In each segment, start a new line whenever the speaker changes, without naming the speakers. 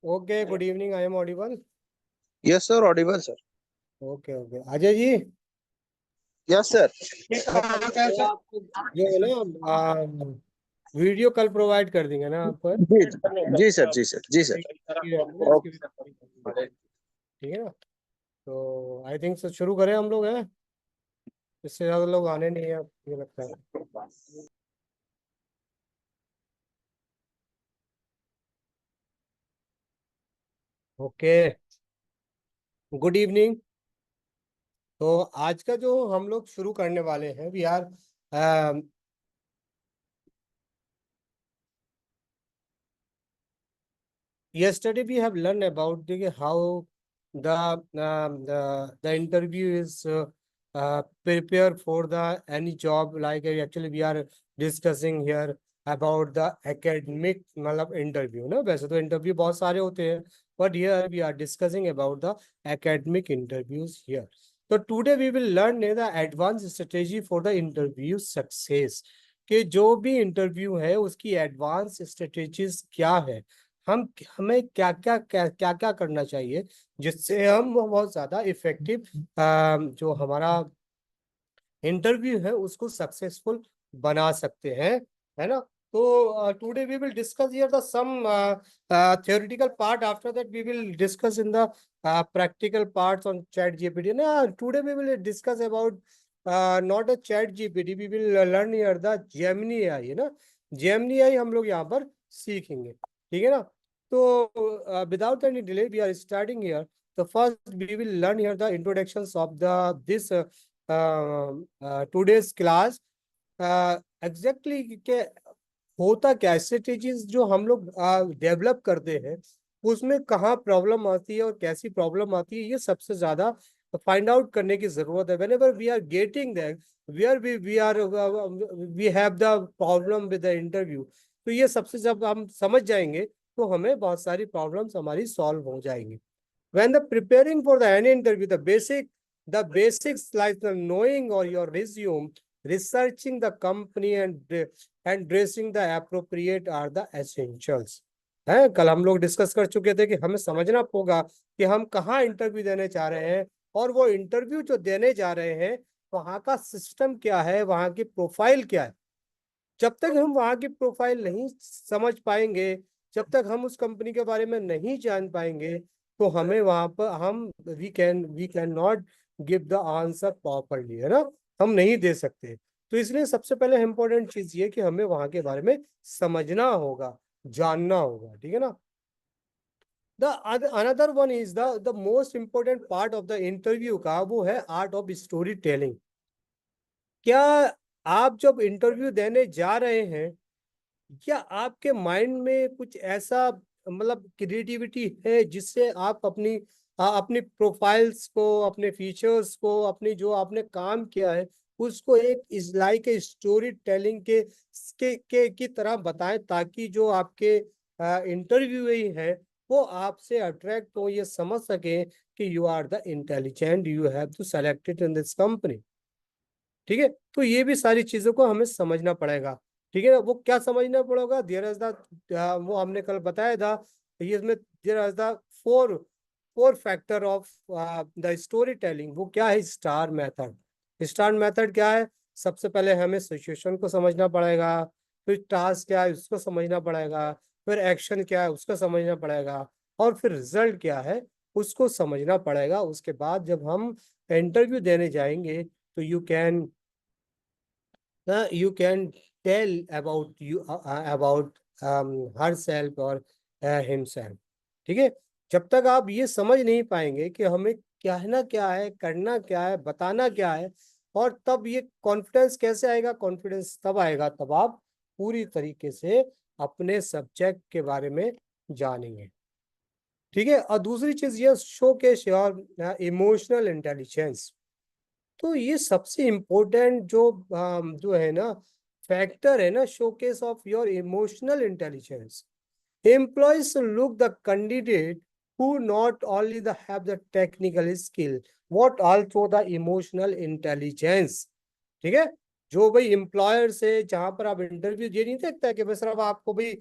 Okay, good evening. I am audible.
Yes, sir. Audible, sir.
Okay, okay. Ajay ji,
Yes, sir.
जो है ना video कल provide कर देंगे ना आप पर।
जी जी सर, जी सर, जी सर।
इसकी ठीक है ना। तो आई थिंक सो शुरू करें हम लोग, हैं इससे ज्यादा लोग आने नहीं है मुझे लगता है। Okay, good evening. तो आज का जो हम लोग शुरू करने वाले हैं we are yesterday we have learned about how the interview is prepare for the any job. Like actually we are discussing here about the academic मतलब interview ना। वैसे तो interview बहुत सारे होते हैं, but here we are discussing about the academic interviews here. So today we will learn the advanced strategy for the interview success, कि जो भी इंटरव्यू है उसकी एडवांस स्ट्रेटेजीज क्या है, हम हमें क्या क्या क्या क्या क्या करना चाहिए जिससे हम बहुत ज्यादा इफेक्टिव जो हमारा इंटरव्यू है उसको सक्सेसफुल बना सकते हैं, है ना। तो today we will discuss here the some theoretical part. After that we will discuss in the practical parts on chat gpt na. Today we will discuss about not a chat gpt, we will learn here the gemini ai, है ना। gemini ai हम लोग यहाँ पर सीखेंगे, ठीक है ना। तो without any delay we are starting here. So first we will learn here the introductions of the this today's class. Exactly के होता क्या, स्ट्रेटेजीज जो हम लोग डेवलप करते हैं उसमें कहाँ प्रॉब्लम आती है और कैसी प्रॉब्लम आती है, ये सबसे ज्यादा फाइंड आउट करने की जरूरत है। Whenever we are getting that we have the problem with the interview, तो ये सबसे जब हम समझ जाएंगे तो हमें बहुत सारी प्रॉब्लम्स हमारी सॉल्व हो जाएंगी। When the preparing for the any interview, the basics like the knowing or your resume, researching the company and dressing the appropriate are the essentials। है, कल हम लोग डिस्कस कर चुके थे कि हमें समझना होगा कि हम कहाँ इंटरव्यू देने जा रहे हैं और वो इंटरव्यू जो देने जा रहे हैं वहाँ का सिस्टम क्या है, वहाँ की प्रोफाइल क्या है। जब तक हम वहाँ की प्रोफाइल नहीं समझ पाएंगे, जब तक हम उस कंपनी के बारे में नहीं जान पाएंगे, तो हमें वहां पर हम we can not give the answer properly, है ना। हम नहीं दे सकते। तो इसलिए सबसे पहले इम्पोर्टेंट चीज ये कि हमें वहां के बारे में समझना होगा, जानना होगा, ठीक है ना। The another one is the most important part of the interview का, वो है आर्ट ऑफ स्टोरी टेलिंग। क्या आप जब इंटरव्यू देने जा रहे हैं, क्या आपके माइंड में कुछ ऐसा मतलब क्रिएटिविटी है जिससे आप अपनी प्रोफाइल्स को, अपने फीचर्स को, अपनी जो आपने काम किया है उसको एक इस लाइक स्टोरी टेलिंग के की तरह बताएं, ताकि जो आपके इंटरव्यू है वो आपसे अट्रैक्ट हो, ये समझ सके कि you are the intelligent, you have to selected in this company. ठीक है, तो ये भी सारी चीजों को हमें समझना पड़ेगा, ठीक है ना। वो क्या समझना पड़ेगा, देयर इज द वो हमने कल बताया था, ये इसमें there is the four four factor of the story telling. वो क्या है, स्टार मेथड। स्टार मेथड क्या है, सबसे पहले हमें सिचुएशन को समझना पड़ेगा, फिर टास्क क्या है उसको समझना पड़ेगा, फिर एक्शन क्या है उसको समझना पड़ेगा, और फिर रिजल्ट क्या है उसको समझना पड़ेगा। उसके बाद जब हम इंटरव्यू देने जाएंगे तो you can tell about you about herself or himself। ठीक है, जब तक आप ये समझ नहीं पाएंगे कि हमें कहना क्या है, करना क्या है, बताना क्या है, और तब ये कॉन्फिडेंस कैसे आएगा, कॉन्फिडेंस तब आएगा तब आप पूरी तरीके से अपने सब्जेक्ट के बारे में जानेंगे। ठीक है, और दूसरी चीज ये शोकेस योर इमोशनल इंटेलिजेंस। तो ये सबसे इम्पोर्टेंट जो है ना फैक्टर है ना, showcase of your emotional intelligence. Employees look the candidate who not only have the technical skill what also the emotional intelligence। ठीक है, जो भाई एम्प्लॉयर से जहां पर आप इंटरव्यू ये नहीं देखता कि बस सिर्फ आपको भाई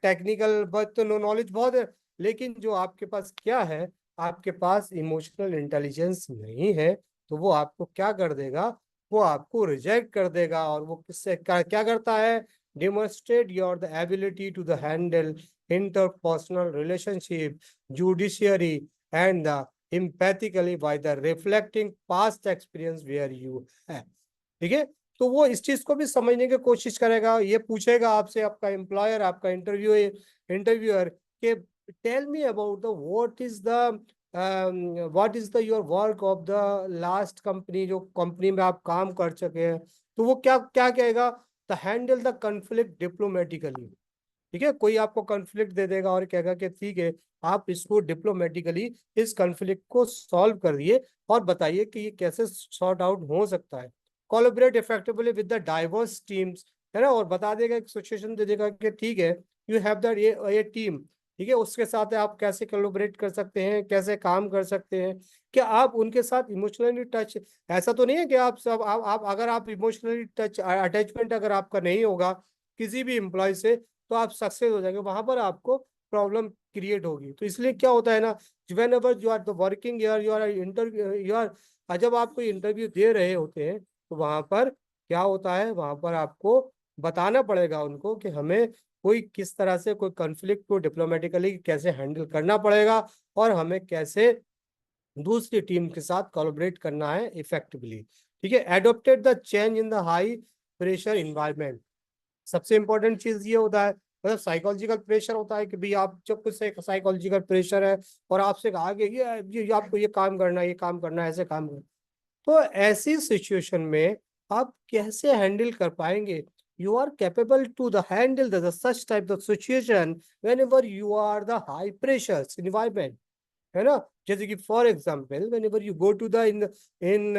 टेक्निकल बस तो नॉलेज बहुत है, लेकिन जो आपके पास क्या है, आपके पास इमोशनल इंटेलिजेंस नहीं है, तो वो आपको क्या कर देगा, वो आपको रिजेक्ट कर देगा। और वो किससे क्या करता है, demonstrate your the ability to the handle interpersonal relationship judiciary and the empathically by the reflecting past experience where you है। ठीक है, तो वो इस चीज को भी समझने की कोशिश करेगा। ये पूछेगा आपसे, आपका एम्प्लॉयर, आपका इंटरव्यूअर के tell me about the what is the your work of the last company, जो कंपनी में आप काम कर चुके हैं। तो वो क्या क्या कहेगा, the handle the conflict diplomatically. ठीक है, कोई आपको कन्फ्लिक्ट दे देगा और कहेगा कि ठीक है, आप इसको डिप्लोमेटिकली इस कन्फ्लिक्ट को सॉल्व करिए और बताइए कि ये कैसे सॉर्ट आउट हो सकता है। Collaborate effectively with the diverse teams, है ना, और बता देगा, एक सिचुएशन दे देगा कि ठीक है, यू हैव द ये टीम, ठीक है, उसके साथ आप कैसे कोलैबोरेट कर सकते हैं, कैसे काम कर सकते हैं, कि आप उनके साथ इमोशनली टच। ऐसा तो नहीं है कि आप सब आप अगर आप इमोशनली टच अटैचमेंट अगर आपका नहीं होगा किसी भी एम्प्लॉय से, तो आप सक्सेस हो जाएंगे, वहां पर आपको प्रॉब्लम क्रिएट होगी। तो इसलिए क्या होता है ना, when ever you are the working you are interview you are, जब आप कोई इंटरव्यू दे रहे होते हैं, तो वहां पर क्या होता है, वहां पर आपको बताना पड़ेगा उनको कि हमें कोई किस तरह से कोई कॉन्फ्लिक्ट को डिप्लोमेटिकली कैसे हैंडल करना पड़ेगा, और हमें कैसे दूसरी टीम के साथ कोलैबोरेट करना है इफेक्टिवली। ठीक है, adopted the change in the high pressure environment. सबसे इंपॉर्टेंट चीज ये होता है, मतलब साइकोलॉजिकल प्रेशर होता है कि भाई आप जब कुछ से साइकोलॉजिकल प्रेशर है और आपसे कहा कि ये आपको ये काम करना है, ये काम करना है, ऐसे काम करना है, तो ऐसी सिचुएशन में आप कैसे हैंडल कर पाएंगे। You are capable to the handle the such type of situation when ever you are the high pressure environment, है ना। जैसे कि for example when ever you go to the in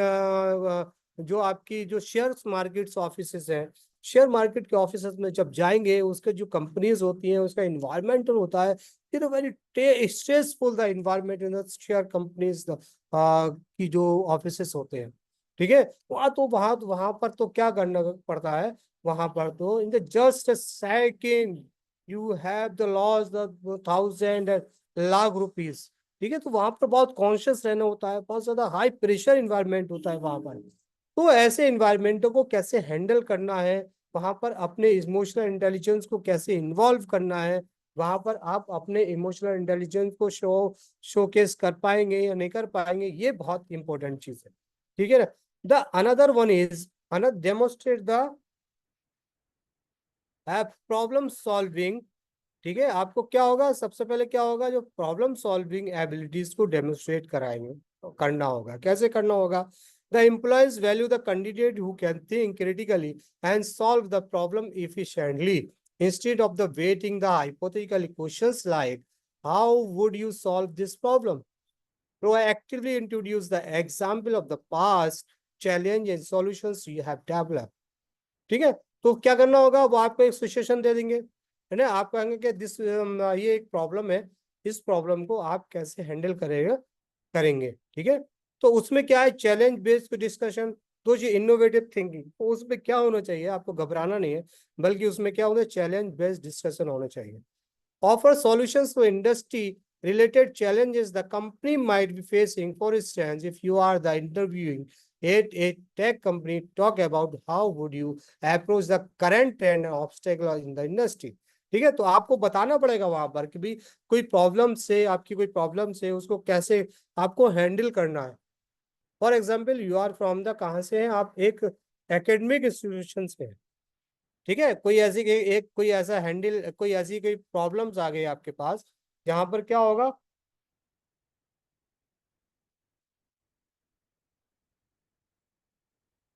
जो आपकी जो शेयर मार्केट्स ऑफिस हैं, share market के office में जब जाएंगे, उसके जो कंपनीज होती हैं, उसका इन्वायरमेंट होता है, you know very stressful the environment in share companies की जो ऑफिस होते हैं। ठीक है, वहां पर तो क्या करना पड़ता है, वहां पर तो in the just second you have the loss the thousand lakh rupees. ठीक है, तो वहां पर बहुत कॉन्शियस रहना होता है, बहुत ज्यादा हाई प्रेशर इन्वायरमेंट होता है वहां पर। तो ऐसे इन्वायरमेंटों को कैसे हैंडल करना है, वहां पर अपने इमोशनल इंटेलिजेंस को कैसे इन्वॉल्व करना है, वहां पर आप अपने इमोशनल इंटेलिजेंस को शोकेस कर पाएंगे या नहीं कर पाएंगे, ये बहुत इंपॉर्टेंट चीज है। ठीक है ना। The another one is another demonstrate the problem solving. ठीक है, आपको क्या होगा, सबसे पहले क्या होगा, जो प्रॉब्लम सॉल्विंग एबिलिटीज को डेमोन्स्ट्रेट कराएंगे, करना होगा। कैसे करना होगा, the employees value the candidate who can think critically and solve the problem efficiently instead of the waiting the hypothetical questions like how would you solve this problem. Proactively introduce the example of the past challenge and solutions you have developed। ठीक है, तो क्या करना होगा, वो आपको एक situation दे देंगे, है ना, आप कहेंगे कि ये एक प्रॉब्लम है, इस प्रॉब्लम को आप कैसे हैंडल करेंगे। ठीक है, तो उसमें क्या है, चैलेंज बेस्ड डिस्कशन। तो ये इनोवेटिव थिंकिंग, तो उसमें क्या होना चाहिए, आपको घबराना नहीं है, बल्कि उसमें क्या होना है, चैलेंज बेस्ड डिस्कशन होना चाहिए। Offer solutions to industry related challenges the company might be facing. For instance, if you are the interviewing at a tech company, talk about how would you approach the current trend and obstacle in the industry। ठीक है, तो आपको बताना पड़ेगा वहां पर कि भी कोई प्रॉब्लम से, आपकी कोई प्रॉब्लम से उसको कैसे आपको हैंडल करना है। For example, you are from the, कहाँ से हैं आप, एक एकेडमिक इंस्टीट्यूशन से हैं। ठीक है, कोई ऐसी एक कोई ऐसा हैंडल, कोई ऐसी कोई प्रॉब्लम्स आ गई आपके पास, जहां पर क्या होगा,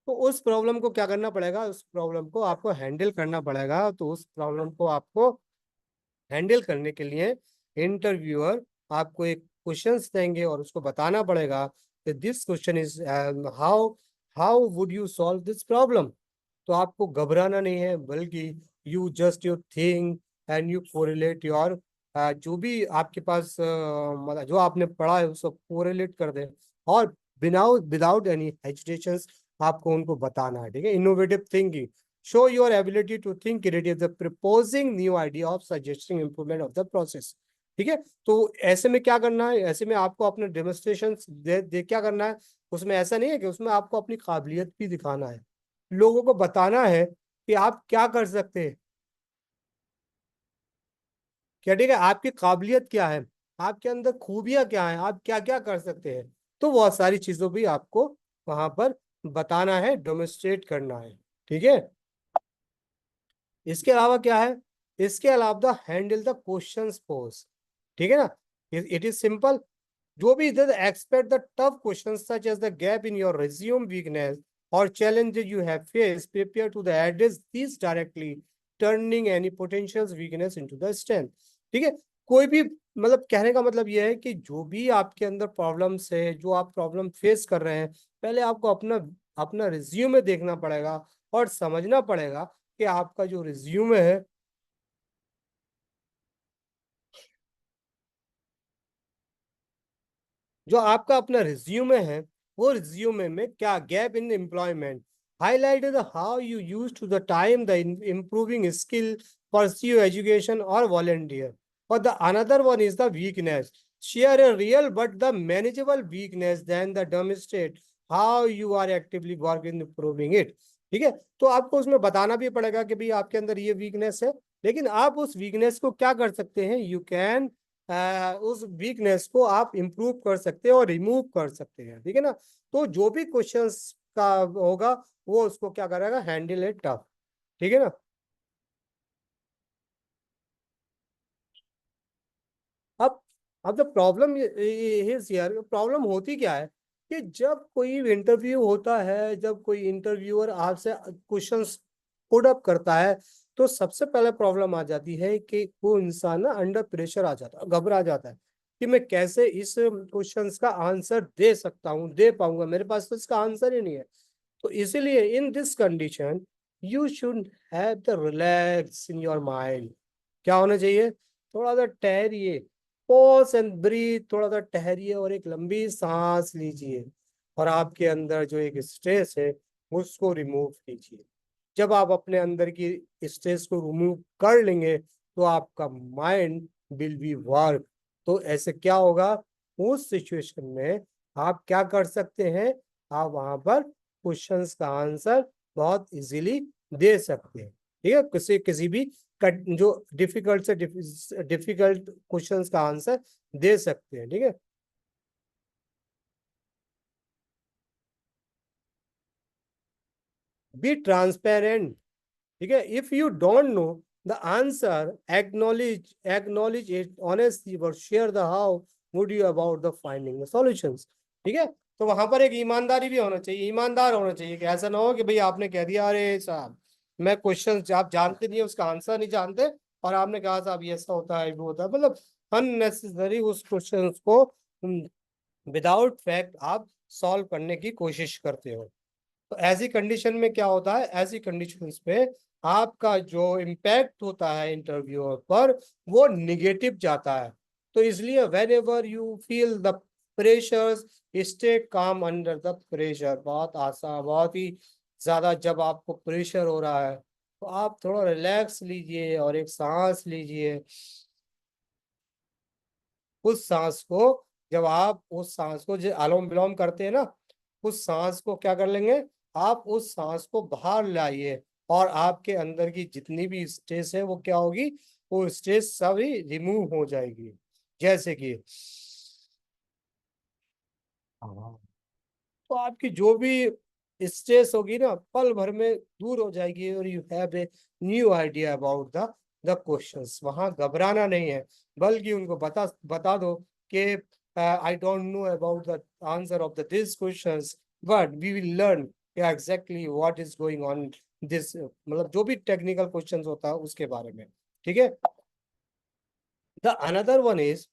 तो उस प्रॉब्लम को क्या करना पड़ेगा, उस प्रॉब्लम को आपको हैंडल करना पड़ेगा। तो उस प्रॉब्लम को आपको हैंडल करने के लिए इंटरव्यूअर आपको एक क्वेश्चंस देंगे और उसको बताना पड़ेगा कि this question is how how would you solve this problem. तो आपको घबराना नहीं है, बल्कि you just you think and you correlate your, जो भी आपके पास मतलब जो आपने पढ़ा है उसको कोरिलेट कर दे, और विदाउट विदाउट एनी हेजिटेशन आपको उनको बताना है। ठीक है, innovative thinking, show your ability to think creative, the proposing new idea of suggesting improvement of the process। ठीक है। तो ऐसे में क्या करना है, ऐसे में आपको अपने डेमोन्स्ट्रेशन दे क्या करना है, उसमें ऐसा नहीं है कि उसमें आपको अपनी काबिलियत भी दिखाना है, लोगों को बताना है कि आप क्या कर सकते हैं, क्या ठीक है, आपकी काबिलियत क्या है, आपके अंदर खूबियां क्या है, आप क्या क्या कर सकते हैं। तो बहुत सारी चीजों भी आपको वहां पर बताना है, डेमोन्स्ट्रेट करना है। ठीक है। इसके अलावा क्या है, इसके अलावा the handle the questions pose. ठीक है ना, इट इज सिंपल। जो भी इधर expect the tough questions such as the gap in your resume weakness और challenges you have faced, prepare to the address these directly, turning any potential weakness into the strength। ठीक है। कोई भी मतलब कहने का मतलब यह है कि जो भी आपके अंदर प्रॉब्लम्स है, जो आप प्रॉब्लम फेस कर रहे हैं, पहले आपको अपना अपना रिज्यूमे देखना पड़ेगा और समझना पड़ेगा कि आपका जो रिज्यूमे है, जो आपका अपना रिज्यूमे है, वो रिज्यूमे में क्या gap in employment, highlight the how you use to the time the improving skill, pursue education और वॉलंटियर। और the another one is the weakness, share a real but the manageable weakness, then the demonstrate how you are actively work in improving it. ठीक है। तो आपको उसमें बताना भी पड़ेगा कि भाई आपके अंदर ये वीकनेस है, लेकिन आप उस वीकनेस को क्या कर सकते हैं, यू कैन उस वीकनेस को आप इंप्रूव कर सकते हैं और रिमूव कर सकते हैं। ठीक है ना। तो जो भी क्वेश्चंस का होगा वो उसको क्या करेगा, हैंडल इट टफ। ठीक है ना। अब अब the problem is here, problem होती क्या है कि जब कोई इंटरव्यू होता है, जब कोई इंटरव्यूअर आपसे क्वेश्चंस पुट अप करता है, तो सबसे पहले प्रॉब्लम आ जाती है कि वो इंसान ना अंडर प्रेशर आ जाता है, घबरा जाता है कि मैं कैसे इस क्वेश्चंस का आंसर दे सकता हूँ, दे पाऊंगा, मेरे पास तो इसका आंसर ही नहीं है। तो इसीलिए in this condition you should have the relax in your mind. क्या होना चाहिए, थोड़ा सा ठहरिए, पॉज एंड ब्रीथ, थोड़ा सा ठहरिए और एक लंबी सांस लीजिए, और आपके अंदर जो एक स्ट्रेस है उसको रिमूव कीजिए। जब आप अपने अंदर की स्ट्रेस को रिमूव कर लेंगे तो आपका माइंड विल बी वर्क। तो ऐसे क्या होगा, उस सिचुएशन में आप क्या कर सकते हैं, आप वहां पर क्वेश्चंस का आंसर बहुत इजीली दे सकते हैं। ठीक है, किसी किसी भी जो डिफिकल्ट से डिफिकल्ट क्वेश्चंस का आंसर दे सकते हैं। ठीक है। Be transparent. ठीक है, if you don't know the answer, acknowledge it honestly, but share the how would you about the finding the solutions. ठीक है। तो वहां पर एक ईमानदारी भी होना चाहिए, ईमानदार होना चाहिए कि ऐसा ना हो कि भाई आपने कह दिया अरे साहब मैं क्वेश्चन आप जानते नहीं है, उसका आंसर नहीं जानते, और आपने कहा साहब ये ऐसा होता है वो होता है, मतलब अननेसेसरी उस क्वेश्चन को विदाउट फैक्ट आप सॉल्व करने की कोशिश करते हो। तो ऐसी कंडीशन में क्या होता है, ऐसी कंडीशंस पे आपका जो इम्पैक्ट होता है इंटरव्यूअर पर वो निगेटिव जाता है। तो इसलिए when ever you feel the pressures, stay calm under the pressure. बहुत आसान, बहुत ही ज्यादा जब आपको प्रेशर हो रहा है तो आप थोड़ा रिलैक्स लीजिए और एक सांस लीजिए। उस सांस को, जब आप उस सांस को जो अनुलोम विलोम करते हैं ना, उस सांस को क्या कर लेंगे, आप उस सांस को बाहर लाइए और आपके अंदर की जितनी भी स्ट्रेस है वो क्या होगी, वो स्ट्रेस सभी रिमूव हो जाएगी। जैसे कि हाँ, तो आपकी जो भी स्ट्रेस होगी ना पल भर में दूर हो जाएगी, और you have a new idea about the questions. वहां घबराना नहीं है, बल्कि उनको बता दो कि I don't know about the answer of the this questions, but we will learn exactly what is going on this, मतलब जो भी टेक्निकल क्वेश्चंस होता है उसके बारे में। ठीक है। The another one is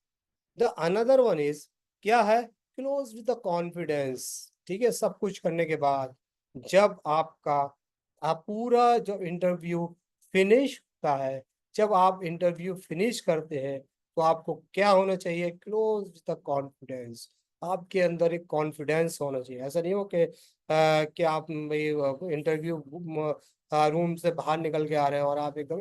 the another one is क्या है, क्लोज विद द कॉन्फिडेंस। ठीक है, सब कुछ करने के बाद जब आपका आप पूरा जो इंटरव्यू फिनिश होता है, जब आप इंटरव्यू फिनिश करते हैं तो आपको क्या होना चाहिए, क्लोज विद द कॉन्फिडेंस। आपके अंदर एक कॉन्फिडेंस होना चाहिए। ऐसा नहीं हो कि आप इंटरव्यू रूम से बाहर निकल के आ रहे हैं और आप एकदम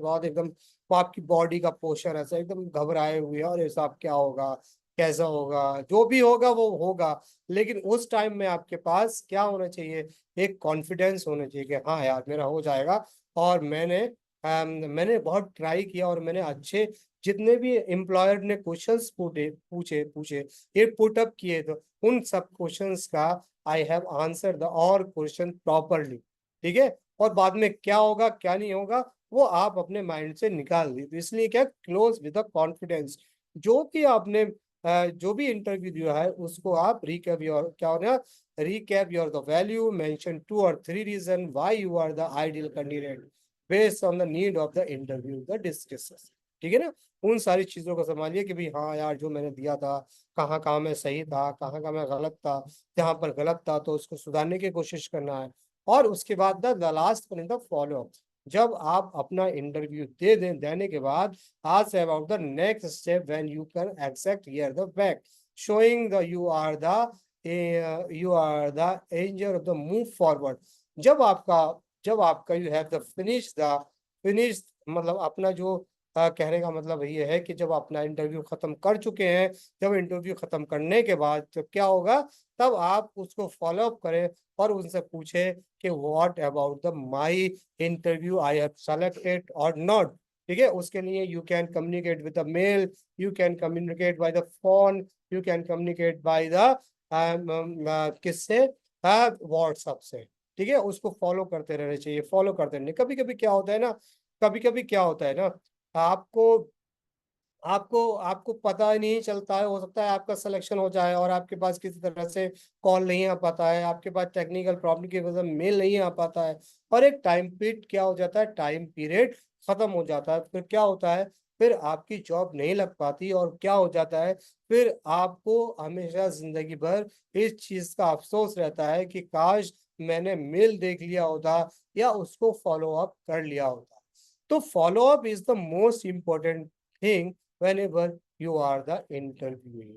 बहुत एकदम वो आपकी बॉडी का पोस्चर ऐसा एकदम घबराए हुए और ये सब क्या होगा, कैसा होगा, जो भी होगा वो होगा। लेकिन उस टाइम में आपके पास क्या होना चाहिए, एक कॉन्फिडेंस होना चाहिए कि हाँ यार मेरा हो जाएगा। और मैंने बहुत ट्राई किया और मैंने अच्छे जितने भी एम्प्लॉयर ने क्वेश्चंस पूछे पूछे पूछे ये पुट अप किए तो उन सब क्वेश्चंस का आई हैव आंसर द और क्वेश्चन प्रॉपरली। ठीक है, और बाद में क्या होगा क्या नहीं होगा वो आप अपने माइंड से निकाल दी। तो इसलिए क्या, क्लोज विद द कॉन्फिडेंस। जो भी आपने जो भी इंटरव्यू दिया है उसको आप रिकैप योर क्या होना, recap your the value, mention 2 or 3 reason why you are the ideal candidate based on the need of the interview the discuss. ठीक है ना, उन सारी चीजों को संभालिए कि भाई हाँ यार जो मैंने दिया था कहाँ कहाँ मैं सही था, कहाँ कहाँ मैं गलत था, जहाँ पर गलत था तो उसको सुधारने की कोशिश करना है। और उसके बाद the last one is the follow up. जब आप अपना इंटरव्यू देने के बाद ask about the next step when you can exact hear the back showing the you are the angel of the move forward। जब आपका you have the finish मतलब अपना जो कहने का मतलब ये है कि जब अपना इंटरव्यू खत्म कर चुके हैं, जब इंटरव्यू खत्म करने के बाद तो क्या होगा, तब आप उसको फॉलो अप करें और उनसे पूछे कि what about the my interview I have selected और नॉट। ठीक है, उसके लिए you can communicate with the mail, you can communicate by the phone, you can communicate by the किससे, व्हाट्सएप से। ठीक है, उसको फॉलो करते रहना चाहिए, फॉलो करते रहने। कभी कभी क्या होता है ना, कभी कभी क्या होता है ना, आपको आपको आपको पता ही नहीं चलता है, हो सकता है आपका सिलेक्शन हो जाए और आपके पास किसी तरह से कॉल नहीं आ पाता है, आपके पास टेक्निकल प्रॉब्लम की वजह से मेल नहीं आ पाता है और एक टाइम पीरियड क्या हो जाता है, टाइम पीरियड खत्म हो जाता है। फिर क्या होता है, फिर आपकी जॉब नहीं लग पाती और क्या हो जाता है, फिर आपको हमेशा जिंदगी भर इस चीज का अफसोस रहता है कि काश मैंने मेल देख लिया होता या उसको फॉलो अप कर लिया होता। तो follow up is the most important thing whenever you are the interviewee।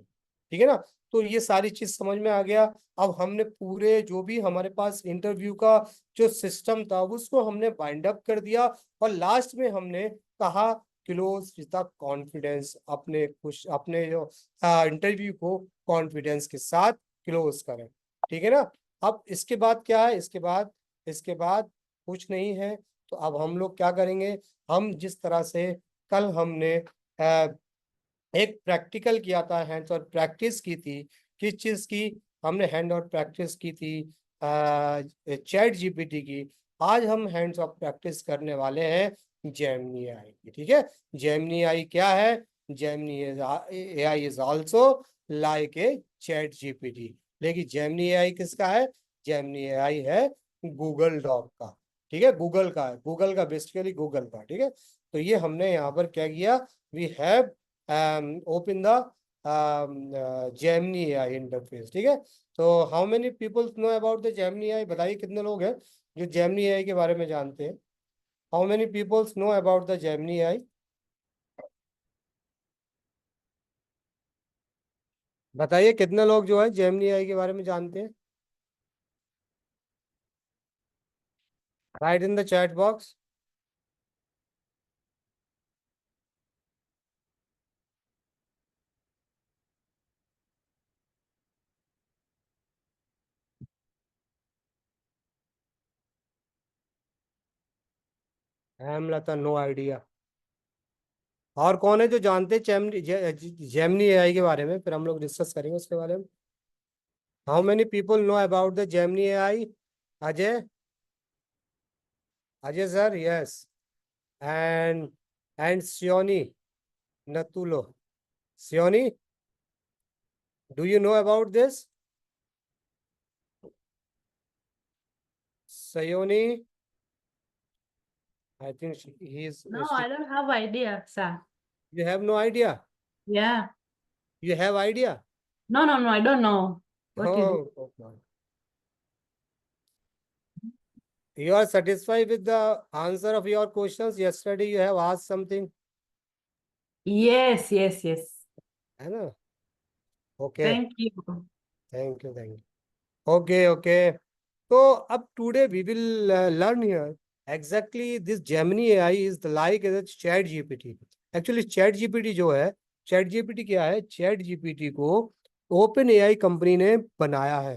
ठीक है ना, तो ये सारी चीज समझ में आ गया। अब हमने पूरे जो भी हमारे पास इंटरव्यू का जो सिस्टम था उसको हमने बाइंड अप कर दिया और लास्ट में हमने कहा क्लोज विद द कॉन्फिडेंस, अपने कुछ अपने जो इंटरव्यू को कॉन्फिडेंस के साथ क्लोज करें। ठीक है ना, अब इसके बाद क्या है, इसके बाद कुछ नहीं है। तो अब हम लोग क्या करेंगे, हम जिस तरह से कल हमने एक प्रैक्टिकल किया था, हैंड्स और प्रैक्टिस की थी, किस चीज की, हमने हैंड और प्रैक्टिस की थी चैट जीपीटी की। आज हम हैंड्स ऑफ प्रैक्टिस करने वाले हैं जेमिनी आई की। ठीक है, जेमिनी आई क्या है, Gemini AI is also like a chat GPT. लेकिन जेमिनी एआई किसका है, जेमिनी एआई है गूगल डॉग का। ठीक है, गूगल का है, गूगल का बेसिकली गूगल का। ठीक है, तो ये हमने यहाँ पर क्या किया, we have open the Gemini AI interface. ठीक है, तो how many people know about the Gemini AI, बताइए कितने लोग हैं जो Gemini AI के बारे में जानते हैं। How many peoples know about the Gemini AI, बताइए कितने लोग जो है Gemini AI के बारे में जानते हैं। Write in the chat box. Hemlata no idea. और कौन है जो जानते हैं जेमिनी एआई के बारे में, फिर हम लोग डिस्कस करेंगे उसके बारे में। How many people know about the Gemini AI, Ajay, Ajay sir, yes. and and Sioni Natulo. Sioni, do you know about this? Sioni, I think
No, I don't have idea, sir.
you have no idea.
Yeah.
You have idea.
No, I don't know. What is it?
Oh, God. You are satisfied with the answer of your questions. Yesterday you have asked something,
Yes.
है ना? Okay,
Thank you.
Thank you, thank you. Okay okay, तो अब today we will learn here exactly this Gemini AI is like as ChatGPT. Actually ChatGPT जो है, ChatGPT क्या है, ChatGPT को OpenAI company ने बनाया है,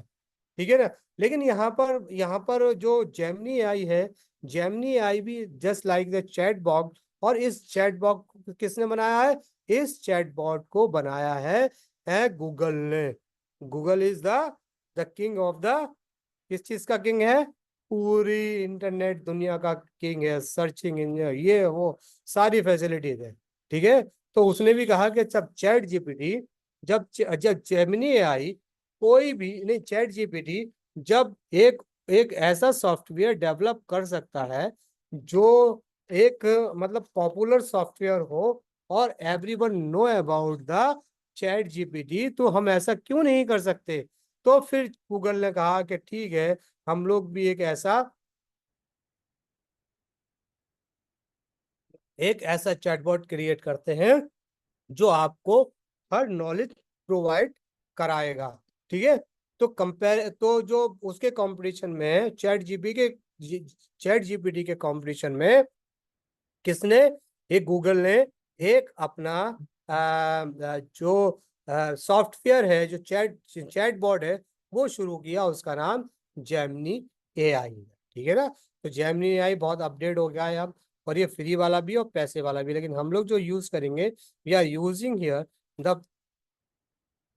ठीक है ना। लेकिन यहाँ पर जो जेमिनी एआई है, जेमिनी एआई भी just like the chat box, और इस चैट बॉक्स को किसने बनाया है, इस चैट बॉट को बनाया है गूगल ने। Google is the king of the, किस चीज का किंग है, पूरी इंटरनेट दुनिया का किंग है, सर्चिंग इंजन, ये वो सारी फैसिलिटीज है, ठीक है। तो उसने भी कहा कि जब चैट जीपीटी, जब जेमिनी एआई, कोई भी नहीं, चैट जीपीटी जब एक एक ऐसा सॉफ्टवेयर डेवलप कर सकता है जो एक मतलब पॉपुलर सॉफ्टवेयर हो, और everyone no about the chat GPT, तो हम ऐसा क्यों नहीं कर सकते। तो फिर गूगल ने कहा कि ठीक है, हम लोग भी एक ऐसा चैटबॉट क्रिएट करते हैं जो आपको हर नॉलेज प्रोवाइड कराएगा, ठीक है। तो कंपेयर, तो जो उसके कंपटीशन में चैट जीपीटी के कंपटीशन में किसने, एक गूगल ने एक अपना जो सॉफ्टवेयर है, जो चैट बॉट है, वो शुरू किया, उसका नाम जेमिनी एआई है, ठीक है ना। तो जेमिनी एआई बहुत अपडेट हो गया है अब, और ये फ्री वाला भी और पैसे वाला भी, लेकिन हम लोग जो यूज करेंगे, we are using here the,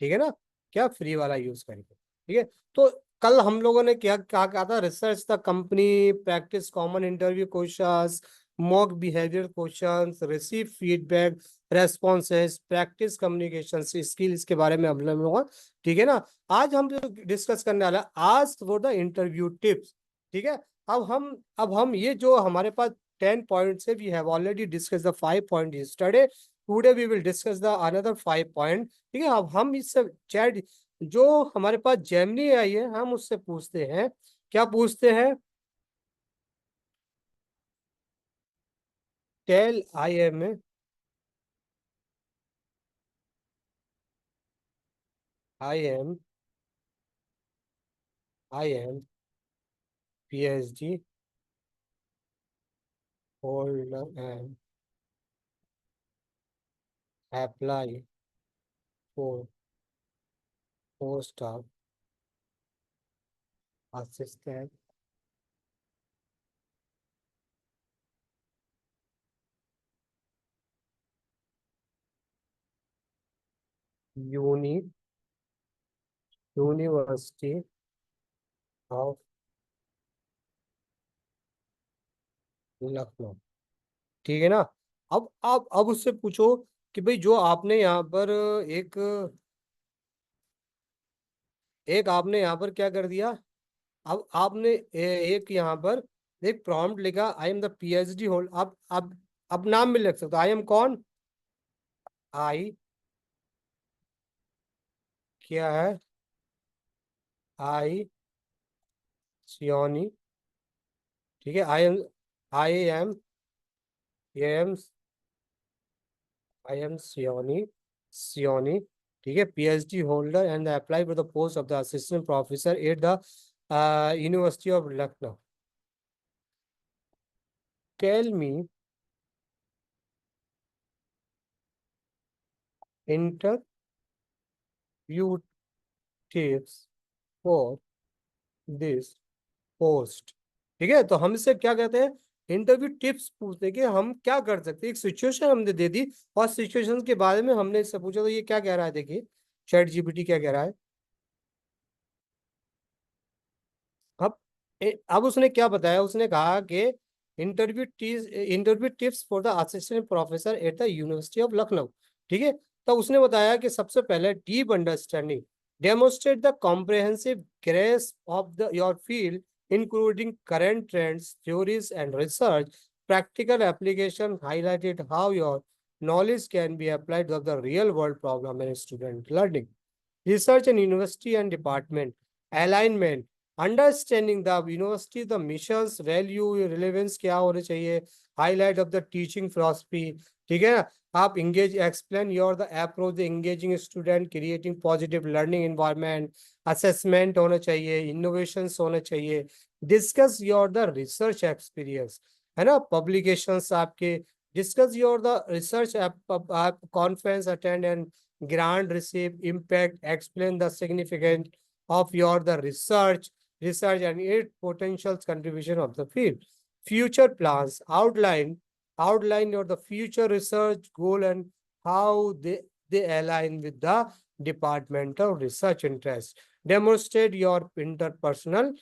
ठीक है ना, क्या फ्री वाला यूज करेंगे, ठीक है। तो कल हम लोगों ने क्या क्या कहा था, research the company, practice common interview questions, mock behaviour questions, receive feedback, responses, practice communication skills के बारे में हम लोग, ठीक है ना। आज हम जो डिस्कस करने वाला है, आज फॉर द इंटरव्यू टिप्स, ठीक है। अब हम ये जो हमारे पास 10 पॉइंट्स है, we have already discuss the 5 point yesterday, today we will discuss the another 5 point, ठीक है। अब हम इससे चैट, जो हमारे पास जेमिनी आई है, हम उससे पूछते हैं, क्या पूछते हैं, tell I am PhD holder and apply for post of assistant uni University of Lucknow, ठीक है ना। अब उससे पूछो कि भाई, जो आपने यहाँ पर एक एक आपने यहाँ पर क्या कर दिया, अब आपने एक यहाँ पर एक प्रॉम्प्ट लिखा, I am the PhD hold, अब नाम भी लिख सकते हो, आई एम कौन, आई क्या है, आई सियोनी, ठीक है, आई एम सियोनी, सियोनी, ठीक है, PhD holder and apply for the post of the assistant professor at the university of Lucknow. Tell me interview tips for this post, ठीक है। तो हम इससे क्या कहते हैं, इंटरव्यू टिप्स पूछते हैं कि हम क्या कर सकते हैं, एक सिचुएशन हमने दे दी, और सिचुएशन के बारे में हमने इससे पूछा, तो ये क्या कह रहा है, देखिए चैट जीपीटी क्या कह रहा है। अब अब उसने क्या बताया, उसने कहा कि interview tips for the assistant professor at the university of Lucknow, ठीक है। तो उसने बताया कि सबसे पहले deep understanding, demonstrate the comprehensive grace of the your field including current trends, theories and research, practical application highlighted how your knowledge can be applied to the real world problem and student learning, research and university and department alignment, understanding the university, the missions, value, relevance क्या होने चाहिए, highlight of the teaching philosophy, ठीक है ना। आप engage, explain your the approach the engaging student, creating positive learning environment, assessment होना चाहिए, innovations होना चाहिए, discuss your the research experience, है ना, पब्लिकेशंस आपके, discuss your the research conference attend and grant receive impact, explain the significance of your the research and its potential contribution of the field. Future plans, outline your the future research goal and how they align with the departmental research interest. Demonstrate your interpersonal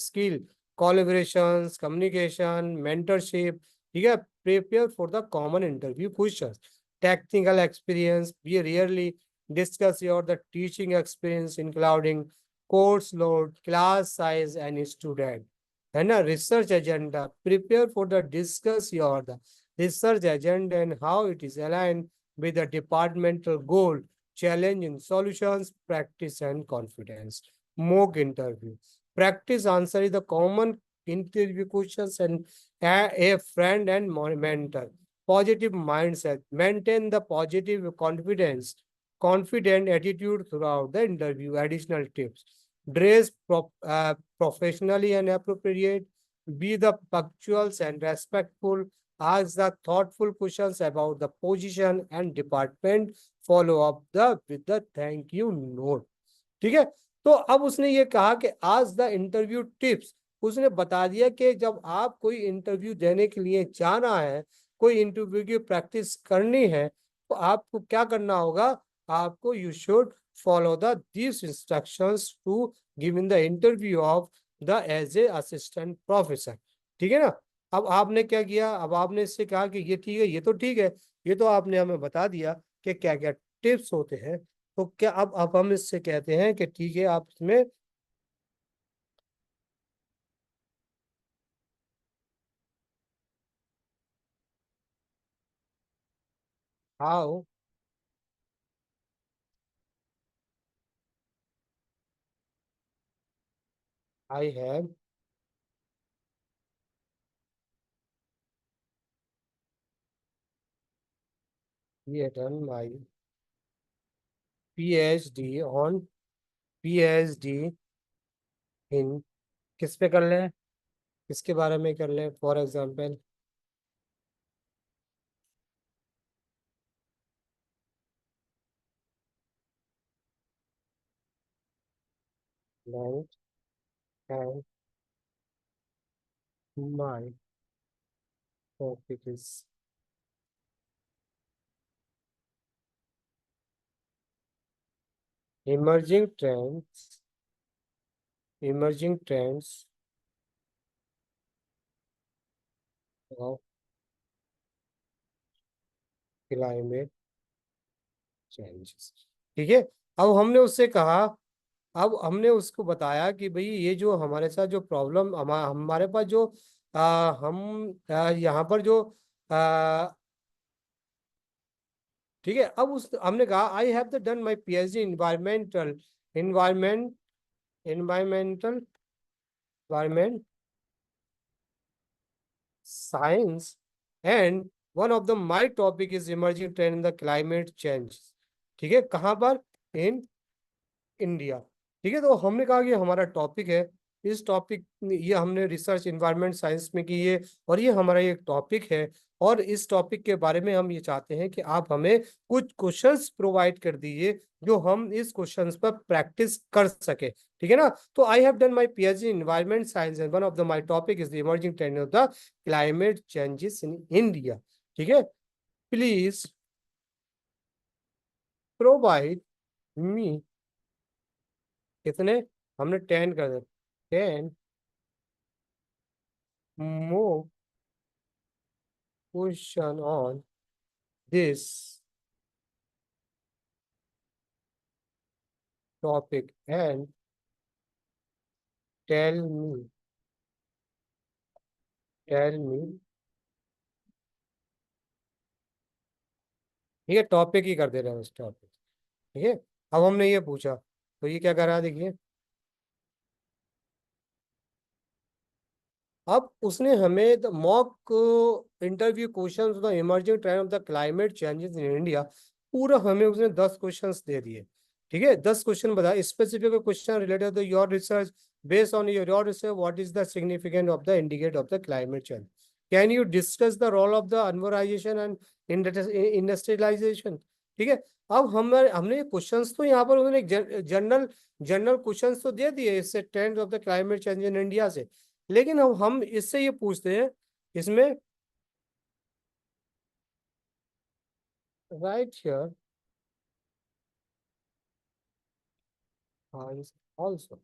skill, collaborations, communication, mentorship, ठीक है। Prepare for the common interview questions. Technical experience, we rarely discuss your the teaching experience including course load, class size and student, and a research agenda. Prepare for the discuss your the research agenda and how it is aligned with the departmental goal, challenging solutions, practice and confidence. Mock interview, practice answering the common interview questions and a friend and mentor. Positive mindset, maintain the positive confident attitude throughout the interview. Additional tips, dress professionally and appropriate, be the punctual and respectful, ask the thoughtful questions about the position and department, follow up with the thank you note, ठीक है। तो अब उसने ये कहा कि आज the interview tips, उसने बता दिया कि जब आप कोई इंटरव्यू देने के लिए जाना है, कोई इंटरव्यू की प्रैक्टिस करनी है, तो आपको क्या करना होगा, आपको you should follow the this instructions to give in the interview of the as a assistant professor, ठीक है ना। अब आपने क्या किया, अब आपने इससे कहा कि ये ठीक है, ये तो ठीक है, ये तो आपने हमें बता दिया कि क्या क्या टिप्स होते हैं। तो क्या अब हम इससे कहते हैं कि ठीक है, आप इसमें how I have done my PhD on PhD इन, किस पे कर लें, किसके बारे में कर लें, for example length and my topic is emerging trends of climate changes, ठीक है। अब हमने उससे कहा, अब हमने उसको बताया कि भाई ये जो हमारे साथ जो प्रॉब्लम हमारे पास जो यहाँ पर जो ठीक है। अब उस हमने कहा I have the done my PhD environment environmental environment science, and one of the my topic is emerging trend in the climate change, ठीक है, कहाँ पर, इन इंडिया, ठीक है। तो हमने कहा कि हमारा टॉपिक है, इस टॉपिक, ये हमने रिसर्च इन्वायरमेंट साइंस में की है और ये हमारा एक टॉपिक है, और इस टॉपिक के बारे में हम ये चाहते हैं कि आप हमें कुछ क्वेश्चंस प्रोवाइड कर दीजिए जो हम इस क्वेश्चंस पर प्रैक्टिस कर सके, ठीक है ना। तो I have done my PhD in environment science and one of the my topic is the emerging trend of the climate changes in India, ठीक है। प्लीज प्रोवाइड मी, कितने, हमने 10 कर दिया, 10 more question on this topic and tell me, ठीक है, topic ही कर दे रहे हैं उस टॉपिक, ठीक है। अब हमने ये पूछा, तो ये क्या कर रहा है देखिए, अब उसने हमें mock interview questions the emerging trend of the climate changes in India, पूरा हमें उसने 10 क्वेश्चंस दे दिए। ठीक है, 10 क्वेश्चन बता, specific question related to your research, based on your research what is the significance of the indicate of the climate change, can you discuss the role of the urbanisation and industrialisation. ठीक है, अब हमने ये questions तो यहाँ पर उन्होंने general general questions तो दे दिए इससे trend of the climate change in India से, लेकिन अब हम इससे ये पूछते हैं इसमें, राइट हियर ऑल्सो।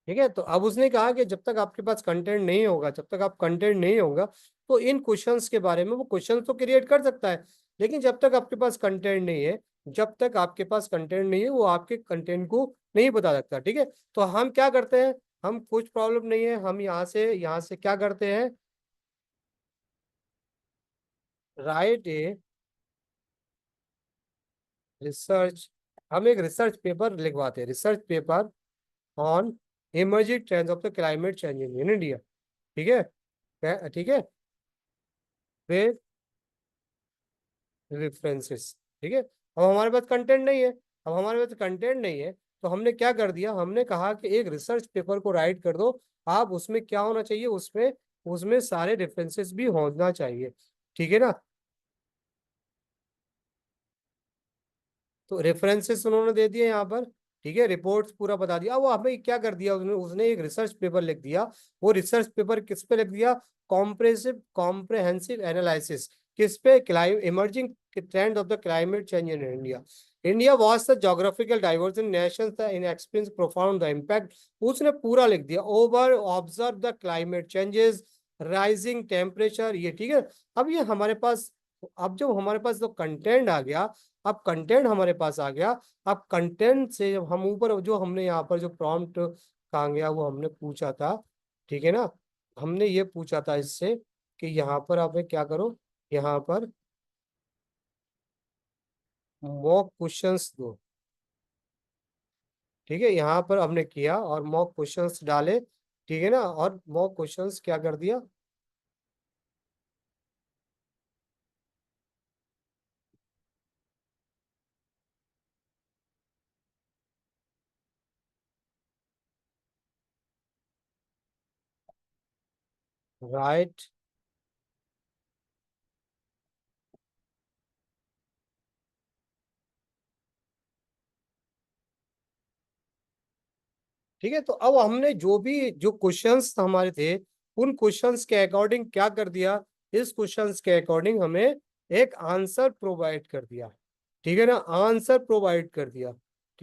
ठीक है, तो अब उसने कहा कि जब तक आपके पास कंटेंट नहीं होगा, जब तक आप कंटेंट नहीं होगा, तो इन क्वेश्चंस के बारे में वो क्वेश्चन तो क्रिएट कर सकता है, लेकिन जब तक आपके पास कंटेंट नहीं है, जब तक आपके पास कंटेंट नहीं है, वो आपके कंटेंट को नहीं बता सकता। ठीक है, तो हम क्या करते हैं, हम कुछ प्रॉब्लम नहीं है, हम यहाँ से क्या करते हैं, राइट ए रिसर्च, हम एक रिसर्च पेपर लिखवाते हैं, research paper on emerging trends of the climate change in India. ठीक है, ठीक है, फिर रेफरेंसेस। ठीक है, अब हमारे पास कंटेंट नहीं है, अब हमारे पास कंटेंट नहीं है, तो हमने क्या कर दिया, हमने कहा कि एक रिसर्च पेपर को राइट कर दो आप, उसमें क्या होना चाहिए, उसमें उसमें सारे रेफरेंसेस भी होना चाहिए। ठीक है ना, तो रेफरेंसेस उन्होंने दे दिए यहाँ पर। ठीक है, रिपोर्ट्स पूरा बता दिया। वो हमें क्या कर दिया उसने उसने एक रिसर्च पेपर लिख दिया। वो रिसर्च पेपर किस पे लिख दिया, कॉम्प्रहेंसिव एनालिसिस, किस पे, climb emerging trend of the climate change in India. India was the geographical diversion nation in experience profound the impact, उसने पूरा लिख दिया, over observe the climate changes, rising temperature, ये। ठीक है, अब ये हमारे पास, अब जब हमारे पास जो कंटेंट आ गया, अब कंटेंट हमारे पास आ गया, अब कंटेंट से जब हम ऊपर जो हमने यहाँ पर जो प्रॉम्प्ट कहा गया वो हमने पूछा था, ठीक है ना, हमने ये पूछा था इससे कि यहाँ पर आप क्या करो, यहाँ पर मॉक क्वेश्चंस दो। ठीक है, यहाँ पर हमने किया और मॉक क्वेश्चंस डाले। ठीक है ना, और मॉक क्वेश्चंस क्या कर दिया, राइट। ठीक है, तो अब हमने जो भी जो क्वेश्चंस हमारे थे, उन क्वेश्चंस के अकॉर्डिंग क्या कर दिया, इस क्वेश्चंस के अकॉर्डिंग हमें एक आंसर प्रोवाइड कर दिया। ठीक है ना, आंसर प्रोवाइड कर दिया।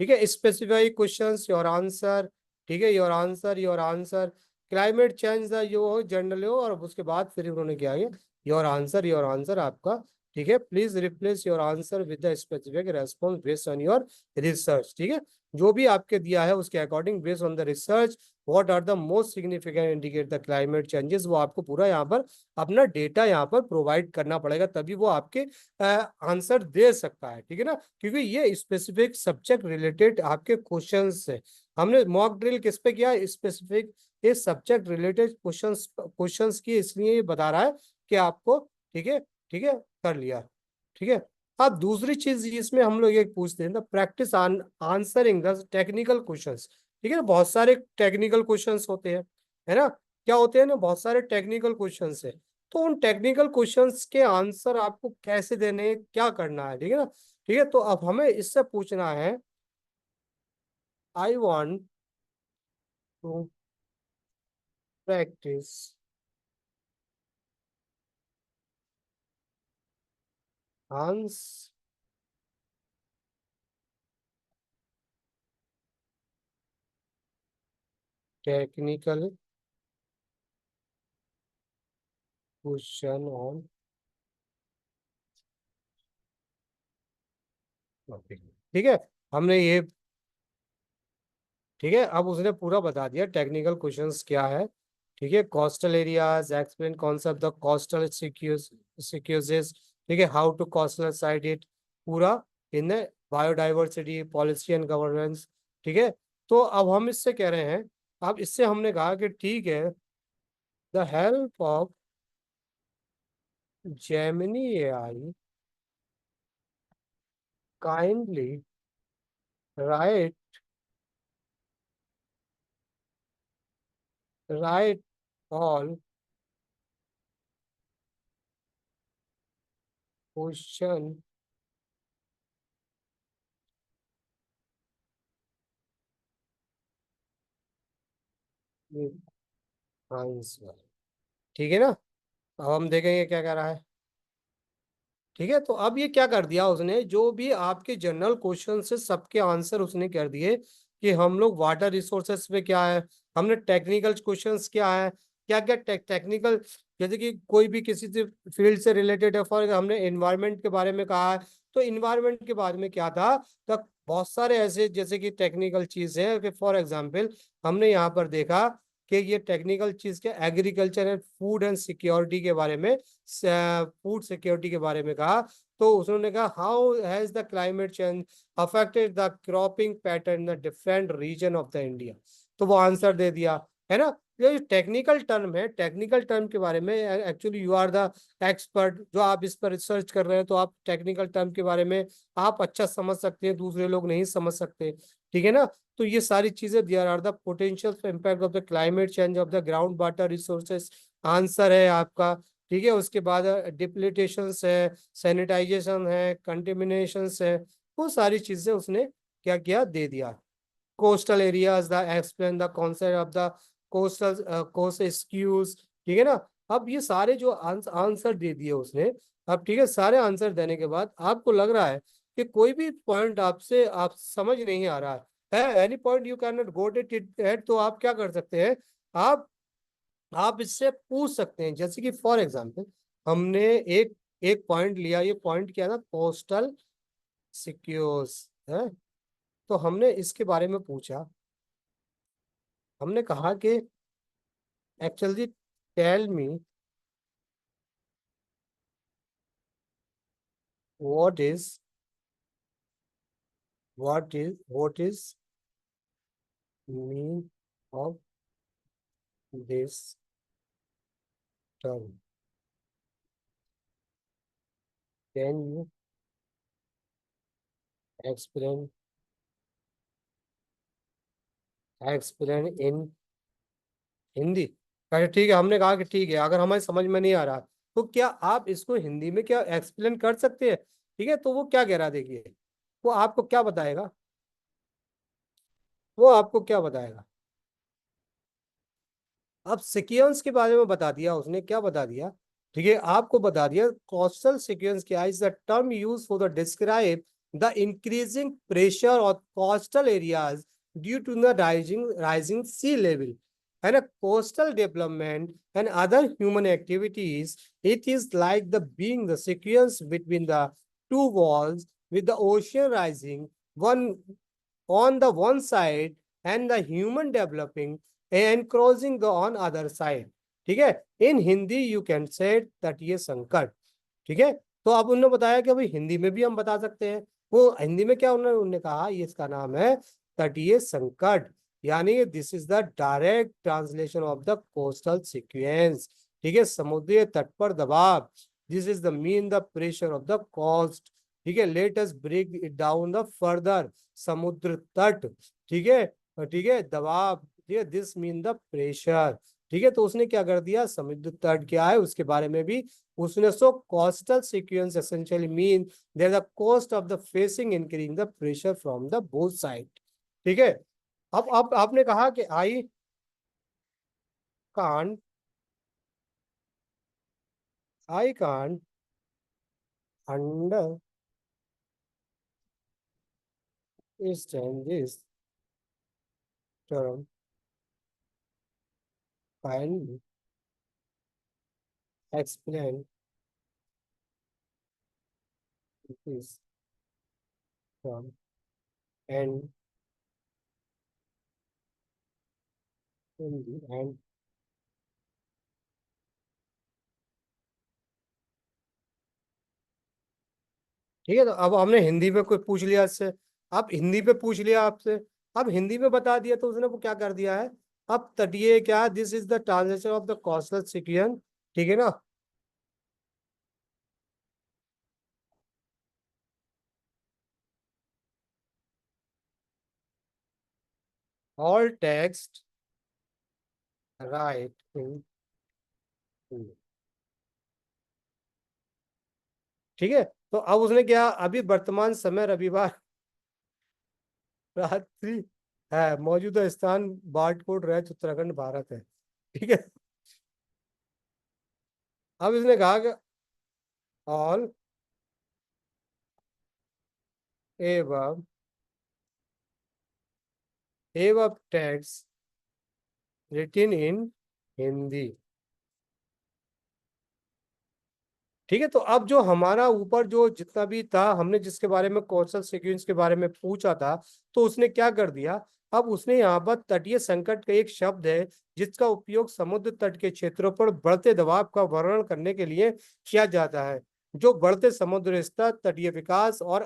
ठीक है, स्पेसिफाई क्वेश्चंस योर आंसर। ठीक है, your answer your answer, climate change जो हो जनरल हो, और उसके बाद फिर उन्होंने क्या किया, योर आंसर आपका। ठीक है, please replace your answer with the specific response based on your research. ठीक है, जो भी आपके दिया है उसके according based on the research what are the most significant indicate the climate changes, वो आपको पूरा यहाँ पर अपना डेटा यहाँ पर प्रोवाइड करना पड़ेगा, तभी वो आपके आंसर दे सकता है। ठीक है ना, क्योंकि ये स्पेसिफिक सब्जेक्ट रिलेटेड आपके क्वेश्चंस है। हमने मॉक ड्रिल किस पे किया, स्पेसिफिक इस सब्जेक्ट रिलेटेड क्वेश्चंस क्वेश्चंस की, इसलिए ये बता रहा है कि आपको। ठीक है, ठीक है, कर लिया। ठीक है, अब दूसरी चीज इसमें हम लोग एक पूछते हैं, practice answering the technical questions. ठीक है ना, बहुत सारे टेक्निकल क्वेश्चंस होते हैं, है ना, क्या होते हैं ना, बहुत सारे टेक्निकल क्वेश्चंस है, तो उन टेक्निकल क्वेश्चंस के आंसर आपको कैसे देने हैं, क्या करना है। ठीक है ना, ठीक है, तो अब हमें इससे पूछना है, I want to practice once technical question on topic. ठीक है, हमने ये ठीक है, अब उसने पूरा बता दिया टेक्निकल क्वेश्चंस क्या है। ठीक है, coastal areas, explain concept the coastal squeeze, ठीक है, how to coastal side it, पूरा in biodiversity policy and governance. ठीक है, तो अब हम इससे कह रहे हैं, अब इससे हमने कहा कि ठीक है, the help of Gemini AI kindly right right all question with answer. ठीक है ना, अब हम देखेंगे क्या कह रहा है। ठीक है, तो अब ये क्या कर दिया उसने, जो भी आपके जनरल क्वेश्चन से सबके आंसर उसने कर दिए कि हम लोग वाटर रिसोर्सेस पे क्या है, हमने टेक्निकल क्वेश्चंस क्या है, क्या क्या टेक्निकल, जैसे कि कोई भी किसी से फील्ड से रिलेटेड है, फॉर हमने एनवायरनमेंट के बारे में कहा है, तो इन्वायरमेंट के बारे में क्या था, तो बहुत सारे ऐसे जैसे कि टेक्निकल चीज है कि फॉर एग्जाम्पल हमने यहाँ पर देखा कि ये टेक्निकल चीज के agriculture and food and security के बारे में, फूड सिक्योरिटी के बारे में कहा। तो उन्होंने कहा how has the climate change affected the cropping pattern the different region of the India, तो वो आंसर दे दिया, है ना। ये टेक्निकल टर्म है, टेक्निकल टर्म के बारे में actually you are the expert, जो आप इस पर रिसर्च कर रहे हैं, तो आप टेक्निकल टर्म के बारे में आप अच्छा समझ सकते हैं, दूसरे लोग नहीं समझ सकते। ठीक है ना, तो ये सारी चीजें, there are the potential impact of the climate change of the ground water resources, answer है आपका। ठीक है, उसके बाद डिप्लीटेशन है, सैनिटाइजेशन है, कंटेमिनेशन है, वो सारी चीजें उसने क्या किया, दे दिया। Coastal areas the explain the concept of the coastal coast squeeze. ठीक है ना, अब ये सारे जो आंसर दे दिए उसने। अब ठीक है, सारे आंसर देने के बाद आपको लग रहा है कि कोई भी पॉइंट आपसे आप समझ नहीं आ रहा है, any point you can not got it at, तो आप क्या कर सकते हैं, आप आप इससे पूछ सकते हैं। जैसे कि फॉर एग्जांपल हमने एक एक पॉइंट लिया, ये पॉइंट क्या था, कोस्टल सिक्योर्स है, तो हमने इसके बारे में पूछा, हमने कहा कि actually tell me what is what is mean of this term, can you explain explain in Hindi. कहा ठीक है, हमने कहा कि ठीक है, अगर हमें समझ में नहीं आ रहा तो क्या आप इसको हिंदी में क्या एक्सप्लेन कर सकते हैं। ठीक है, तो वो क्या कह रहा है, देखिए वो आपको क्या बताएगा, वो आपको क्या बताएगा। अब सीक्वेंस के बारे में बता दिया उसने, क्या बता दिया, ठीक है, आपको बता दिया कोस्टल सीक्वेंस क्या is the term use for the describe the increasing pressure of coastal areas due to the rising sea level, है ना, coastal development and other human activities. It is like the being the sequence between the two walls with the ocean rising one on the one side and the human developing and crossing the on other side। ठीक है, in Hindi you can say that ये संकट। ठीक है, तो अब उन्होंने बताया कि भाई हिंदी में भी हम बता सकते हैं, वो हिंदी में क्या उन्होंने कहा, ये इसका नाम है तटीय संकट, यानी this is the direct translation of the coastal sequence. ठीक है, समुद्री तट पर दबाव, this is the mean the pressure of the coast. ठीक है, let us break it down the further, समुद्र तट। ठीक है, ठीक है, दबाव, ठीक है, दिस मीन द प्रेशर। ठीक है, तो उसने क्या कर दिया, समुद्र तट क्या है उसके बारे में भी उसने, so coastal sequence essentially mean there the coast of the facing increasing the pressure from the both side. ठीक है, अब आपने कहा कि can't I can't understand this term, kindly explain this term and Hindi and ठीक है। तो अब हमने हिंदी में कोई पूछ लिया इससे, अब हिंदी पे पूछ लिया आपसे, अब हिंदी में बता दिया तो उसने वो क्या कर दिया है, अब तटीय क्या, this is the translation of the coastal sequence, ठीक है ना। ऑल टेक्स्ट राइट इन, ठीक है। तो अब उसने क्या, अभी वर्तमान समय रविवार रात्रि है, मौजूदा स्थान बार्डकोट रैंच उत्तराखंड भारत है, ठीक है। अब इसने कहा कि ऑल एवं एवं टेक्स्ट रिटन इन हिंदी, ठीक है। तो अब जो हमारा ऊपर जो जितना भी था, हमने जिसके बारे में कौशल सीक्वेंस के बारे में पूछा था, तो उसने क्या कर दिया, अब उसने यहाँ पर तटीय संकट का एक शब्द है जिसका उपयोग समुद्र तट के क्षेत्रों पर बढ़ते दबाव का वर्णन करने के लिए किया जाता है, जो बढ़ते समुद्र स्तर, तटीय विकास और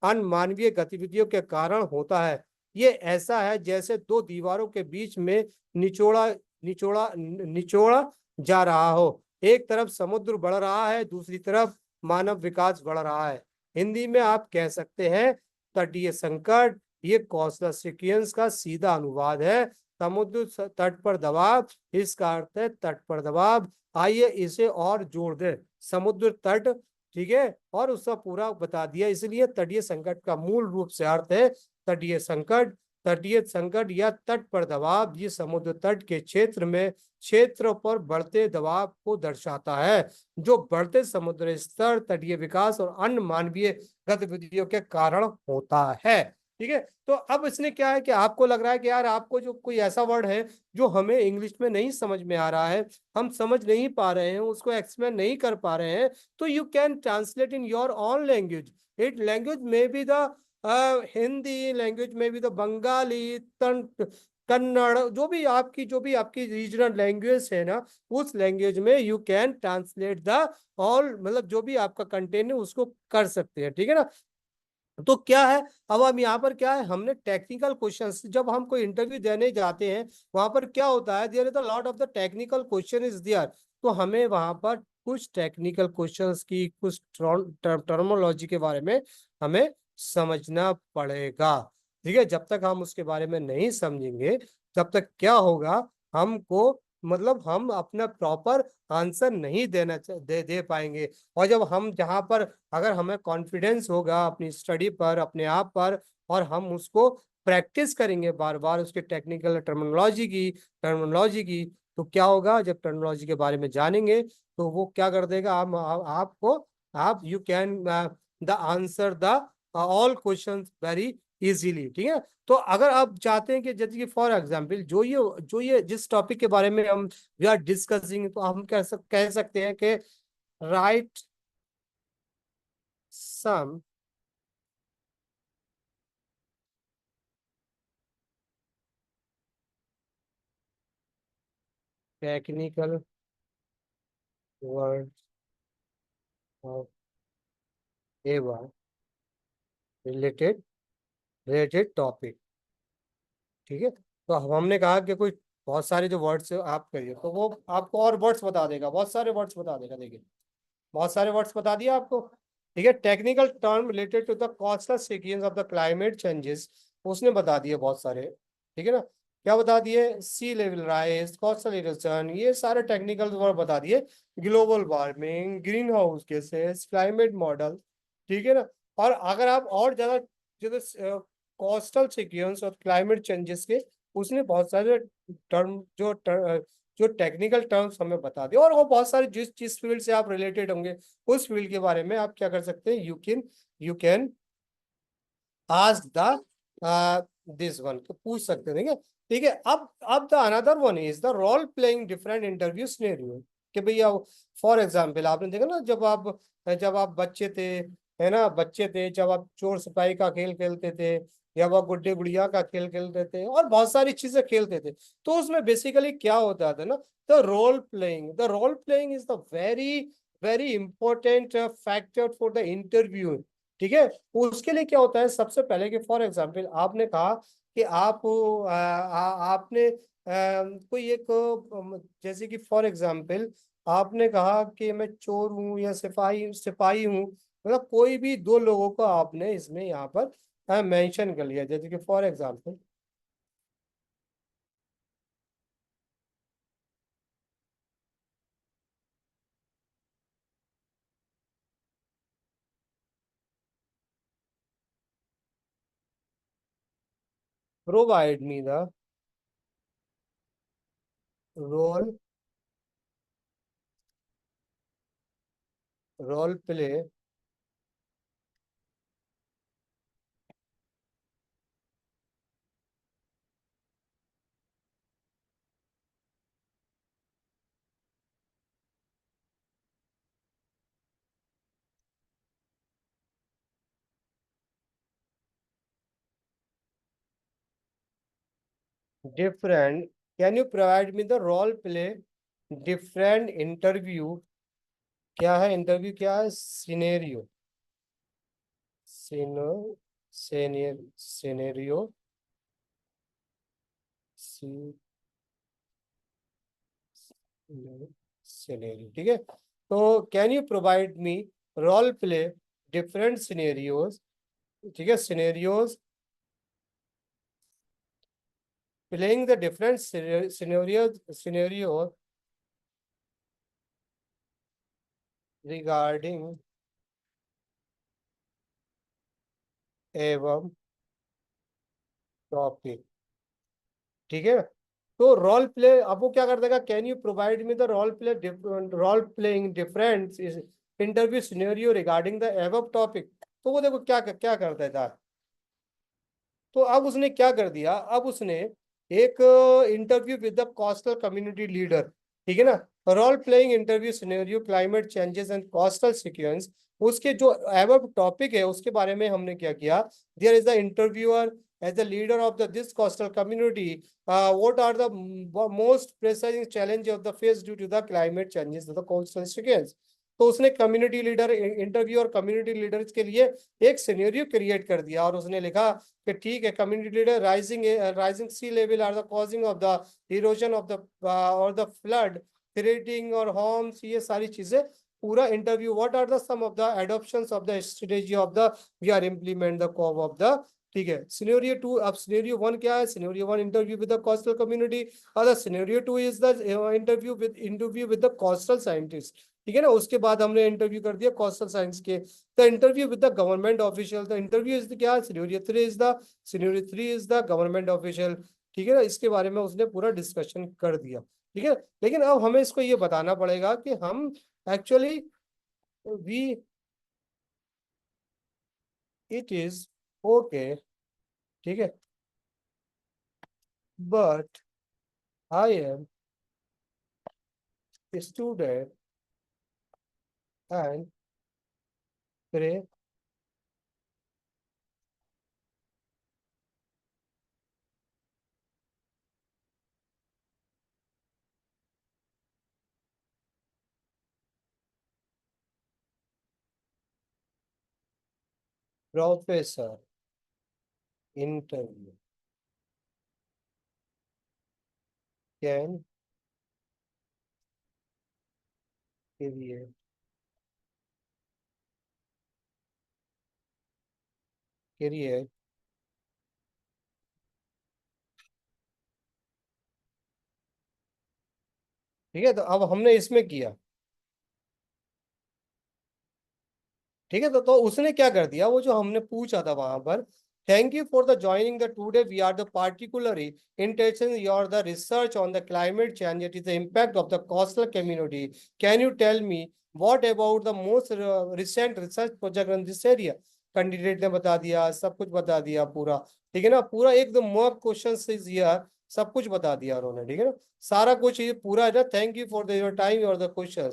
अनमानवीय गतिविधियों के कारण होता है। ये ऐसा है जैसे दो दीवारों के बीच में निचोड़ा निचोड़ा निचोड़ा जा रहा हो, एक तरफ समुद्र बढ़ रहा है, दूसरी तरफ मानव विकास बढ़ रहा है। हिंदी में आप कह सकते हैं तटीय संकट, ये कौशल सीक्वेंस का सीधा अनुवाद है, समुद्र तट पर दबाव, इसका अर्थ है तट पर दबाव। आइए इसे और जोड़ दे, समुद्र तट, ठीक है, और उसका पूरा बता दिया, इसलिए तटीय संकट का मूल रूप से अर्थ है तटीय संकट। तटीय संकट या तट पर दबाव ये समुद्र तट के क्षेत्र पर बढ़ते दबाव को दर्शाता है, जो बढ़ते समुद्र स्तर, तटीय विकास और अन्य मानवीय गतिविधियों के कारण होता है, ठीक है। तो अब इसने क्या है कि आपको लग रहा है कि यार आपको जो कोई ऐसा वर्ड है जो हमें इंग्लिश में नहीं समझ में आ रहा है, हम समझ नहीं पा रहे हैं, उसको एक्सप्लेन नहीं कर पा रहे हैं, तो you can translate in your own language. It language में बी द हिंदी, लैंग्वेज में भी तो बंगाली, कन्नड़, जो भी आपकी रीजनल लैंग्वेज है ना, उस लैंग्वेज में you can translate the all, मतलब जो भी आपका कंटेंट है उसको कर सकते हैं, ठीक है ना। तो क्या है, अब हम यहाँ पर क्या है, हमने टेक्निकल क्वेश्चंस, जब हम कोई इंटरव्यू देने जाते हैं वहां पर क्या होता है, there is a lot of the technical question is there, तो हमें वहां पर कुछ टेक्निकल क्वेश्चंस की, कुछ टर्मोलॉजी के बारे में हमें समझना पड़ेगा, ठीक है। जब तक हम उसके बारे में नहीं समझेंगे तब तक क्या होगा, हमको मतलब हम अपना प्रॉपर आंसर नहीं दे पाएंगे। और जब हम जहां पर, अगर हमें कॉन्फिडेंस होगा अपनी स्टडी पर, अपने आप पर, और हम उसको प्रैक्टिस करेंगे बार बार उसके टेक्निकल टर्मिनोलॉजी की, तो क्या होगा, जब टर्मिनोलॉजी के बारे में जानेंगे तो वो क्या कर देगा, आपको, आप you can the answer the all questions very easily, ठीक है। तो अगर आप चाहते हैं कि जैसे कि फॉर एग्जांपल जो ये जिस टॉपिक के बारे में हम वी आर डिस्कसिंग, तो हम कह सकते हैं कि write some technical word of ever related related topic, ठीक है। तो अब हमने कहा कि कोई बहुत सारे जो वर्ड्स आप करिए तो वो आपको और वर्ड्स बता देगा, बहुत सारे वर्ड्स बता देगा, देखिए बहुत सारे वर्ड्स बता दिया आपको, ठीक है। Technical term related to the coastal sequence of the climate changes, उसने बता दिए बहुत सारे, ठीक है ना। क्या बता दिए, सी लेवल राइज, कोस्टल इरोजन, ये सारे टेक्निकल वर्ड बता दिए, global warming, green house gases, climate model, ठीक है ना। और अगर आप और ज्यादा जो कोस्टल सीक्वेंस और क्लाइमेट चेंजेस के, उसने बहुत सारे टर्म जो टेक्निकल टर्म्स हमें बता दिए, और वो बहुत सारे जिस फील्ड से आप रिलेटेड होंगे उस फील्ड के बारे में आप क्या कर सकते हैं, you can ask the this one, तो पूछ सकते हैं, ठीक है। अब the another one is the role playing different interview scenario, कि भैया फॉर एग्जांपल आपने देखा ना, जब आप बच्चे थे, है ना, बच्चे थे, जब आप चोर सिपाही का खेल खेलते थे, या वह गुड्डे गुड़िया का खेल खेलते थे और बहुत सारी चीजें खेलते थे। तो उसमें बेसिकली क्या होता था ना, the role playing is the very very important factor for the interview. ठीक है, उसके लिए क्या होता है, सबसे पहले कि फॉर एग्जाम्पल आपने कहा कि आपने कोई एक जैसे कि फॉर एग्जाम्पल आपने कहा कि मैं चोर हूँ या सिपाही सिपाही हूँ, मतलब कोई भी दो लोगों को आपने इसमें यहाँ पर मेंशन कर लिया, जैसे कि for example provide me the role role play different, can you provide me the role play different interview, क्या है इंटरव्यू, क्या है सिनेरियो, सिनो सिनेरियो सिनेरियो, ठीक है। तो can you provide me role play different scenarios, ठीक है, scenarios playing the different scenario regarding एवं टॉपिक, ठीक है। तो रोल प्ले, अब वो क्या कर देगा, can you provide me the role playing different interview scenario regarding the above topic. तो वो देखो क्या क्या करता है था, तो अब उसने क्या कर दिया, अब उसने एक interview with the coastal community leader, ठीक है ना, role playing interview scenario climate changes and coastal sequence, उसके जो एबव टॉपिक है उसके बारे में हमने क्या किया, there is the interviewer as the leader of this coastal community, what are the most pressing challenge of the face due to the climate changes of the coastal regions। तो उसने community leader interview और community leaders के लिए एक scenario create कर दिया और उसने लिखा कि ठीक है, community leader rising sea level are the causing of the erosion of the और द फ्लड क्रिएटिंग और होम्स, ये सारी चीजें पूरा interview, what are the some of the adoptions of the strategy of the we are implement the cove of the, ठीक है। Scenario two, अब scenario one क्या है, scenario one interview with the coastal community, और scenario two is the interview with the coastal scientist, ठीक है ना। उसके बाद हमने इंटरव्यू कर दिया कोस्टल साइंस के, the interview with the government official, the interview is क्या, scenario three is the government official, ठीक है ना। इसके बारे में उसने पूरा डिस्कशन कर दिया, ठीक है। लेकिन अब हमें इसको ये बताना पड़ेगा कि हम actually we it is okay, ठीक है, but I am student and professor interview can create create ठीक है। तो अब हमने इसमें किया, ठीक है। तो उसने क्या कर दिया, वो जो हमने पूछा था वहां पर, thank you for the joining the today we are the particularly interested your the research on the climate change, it is the impact of the coastal community, can you tell me what about the most recent research project in this area. Candidate ने बता दिया, सब कुछ बता दिया पूरा, ठीक है ना, पूरा एकदम मोक क्वेश्चन इज हियर, सब कुछ बता दिया उन्होंने, ठीक है ना, सारा कुछ ये पूरा है ना, thank you for your time और the question,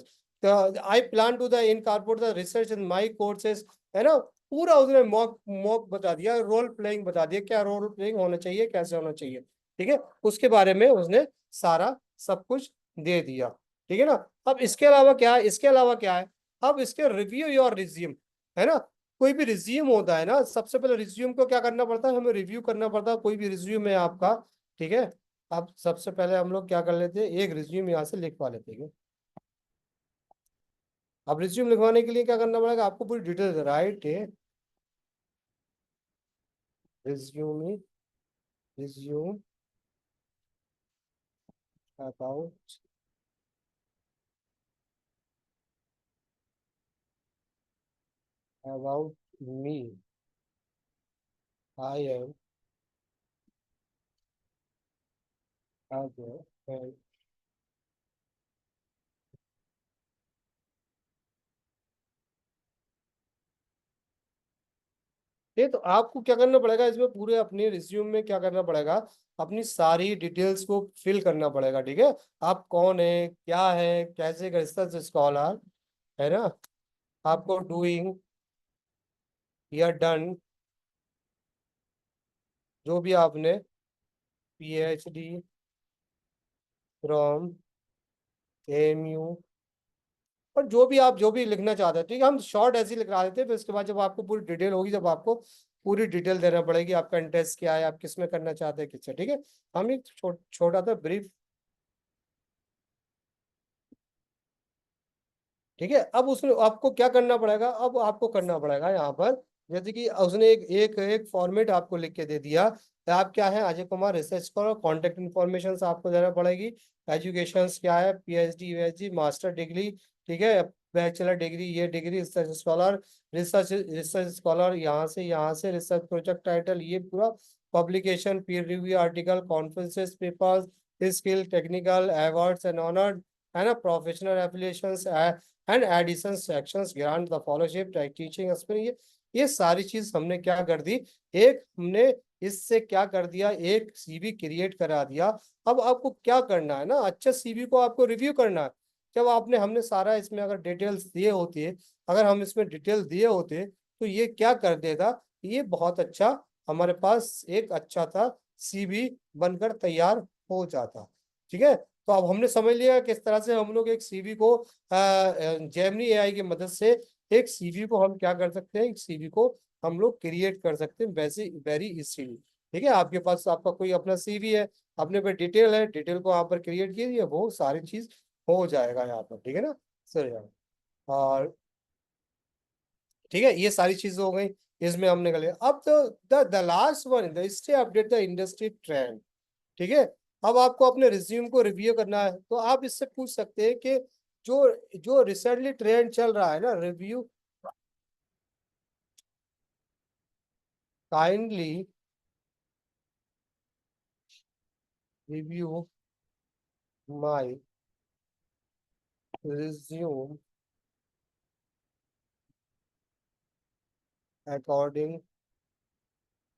I plan to the incorporate the research in my courses, है ना। पूरा उसने मॉक मॉक बता दिया, रोल प्लेइंग बता दिया, क्या रोल प्लेइंग होना चाहिए, कैसे होना चाहिए। ठीक है, उसके बारे में उसने सारा सब कुछ दे दिया। ठीक है ना। अब इसके अलावा क्या है, इसके अलावा क्या है, अब इसके रिव्यू योर रिज्यूम, है ना। कोई भी रिज्यूम होता है ना, सबसे पहले रिज्यूम को क्या करना पड़ता है, हमें रिव्यू करना पड़ता है। कोई भी रिज्यूम है आपका, ठीक है। अब सबसे पहले हम लोग क्या कर लेते हैं, एक रिज्यूम यहाँ से लिखवा लेते हैं। अब रिज्यूम लिखवाने के लिए क्या करना पड़ेगा, आपको पूरी डिटेल राइट है, resume, resume about about me, I am ये। तो आपको क्या करना पड़ेगा इसमें, पूरे अपने रिज्यूम में क्या करना पड़ेगा, अपनी सारी डिटेल्स को फिल करना पड़ेगा। ठीक है, आप कौन है, क्या है, कैसे का रिसर्च स्कॉलर, है ना, आपको डूइंग या डन, जो भी आपने पीएचडी फ्रॉम एमयू, और जो भी आप जो भी लिखना चाहते हैं। ठीक है, हम शॉर्ट ऐसे ही लिखा देते हैं, फिर उसके बाद जब आपको पूरी डिटेल होगी, जब आपको पूरी डिटेल देना पड़ेगी, आपका इंटरेस्ट क्या है, आप किस में करना चाहते हैं, किससे। ठीक है, हम एक छोटा सा ब्रीफ। ठीक है, अब उसमें आपको क्या करना पड़ेगा, अब आपको करना पड़ेगा यहाँ पर, जैसे कि उसने एक एक एक फॉर्मेट आपको लिख के दे दिया। तो आप क्या है, अजय कुमार रिसर्च करो, कॉन्टेक्ट इन्फॉर्मेशन आपको देना पड़ेगी, एजुकेशन क्या है, पीएचडी यूएचडी मास्टर डिग्री, ठीक है, बैचलर डिग्री, ये degree, research scholar, research research scholar, यहाँ से रिसर्च प्रोजेक्ट टाइटल, ये पूरा publication, peer review article, conferences, papers, skill, technical awards and honour, है ना, professional affiliations and edition sections, grant the fellowship, teaching experience, ये सारी चीज हमने क्या कर दी, एक हमने इससे क्या कर दिया, एक सीवी क्रिएट करा दिया। अब आपको क्या करना है ना, अच्छा सीवी को आपको रिव्यू करना है। जब आपने हमने सारा इसमें अगर डिटेल्स दिए होते, अगर हम इसमें डिटेल दिए होते, तो ये क्या कर देता, ये बहुत अच्छा हमारे पास एक अच्छा था सीवी बनकर तैयार हो जाता। ठीक है, तो अब हमने समझ लिया किस तरह से हम लोग एक सीवी को जेमिनी एआई की मदद से एक सीवी को हम क्या कर सकते हैं, एक सीवी को हम लोग क्रिएट कर सकते हैं वैसे वेरी इजीली। ठीक है, आपके पास आपका कोई अपना सीवी है, अपने पे डिटेल है, डिटेल को यहाँ पर क्रिएट कीजिए, वो सारी चीज हो जाएगा यहाँ पर। ठीक है ना सर। और ठीक है, ये सारी चीजें हो गई, इसमें हमने कर लिया। अब तो the last one, the stay update the industry trend. ठीक है, अब आपको अपने रिज्यूम को रिव्यू करना है, तो आप इससे पूछ सकते हैं कि जो जो रिसेंटली ट्रेंड चल रहा है ना, review, kindly review my resume according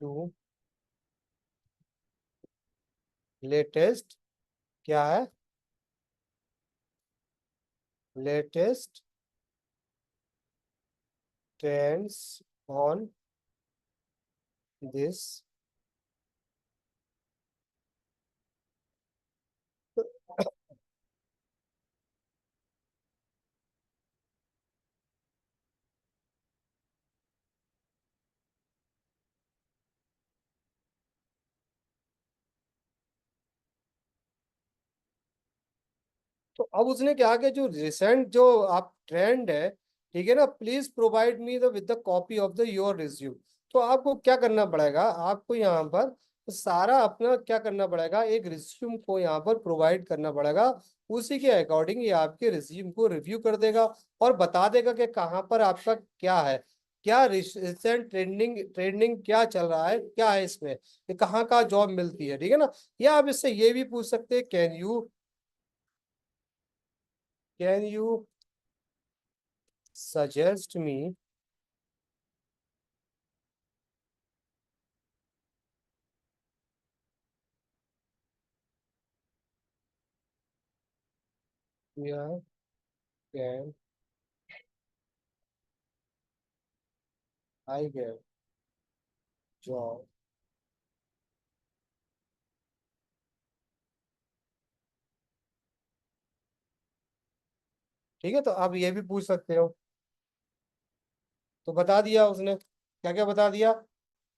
to latest, क्या है, लेटेस्ट ट्रेंड्स ऑन दिस। तो अब उसने क्या किया, जो रिसेंट जो आप ट्रेंड है, ठीक है ना, please provide me the with the copy of the your resume. तो आपको क्या करना पड़ेगा, आपको यहाँ पर सारा अपना क्या करना पड़ेगा, एक रिज्यूम को यहाँ पर प्रोवाइड करना पड़ेगा। उसी के अकॉर्डिंग ये आपके रिज्यूम को रिव्यू कर देगा और बता देगा कि कहाँ पर आपका क्या है, क्या रिसेंट ट्रेंडिंग ट्रेंडिंग क्या चल रहा है, क्या है इसमें, ये कहाँ का जॉब मिलती है। ठीक है ना, या आप इससे ये भी पूछ सकते हैं, can you suggest me, where can आई गया जॉब। ठीक है, तो आप ये भी पूछ सकते हो। तो बता दिया उसने, क्या क्या बता दिया।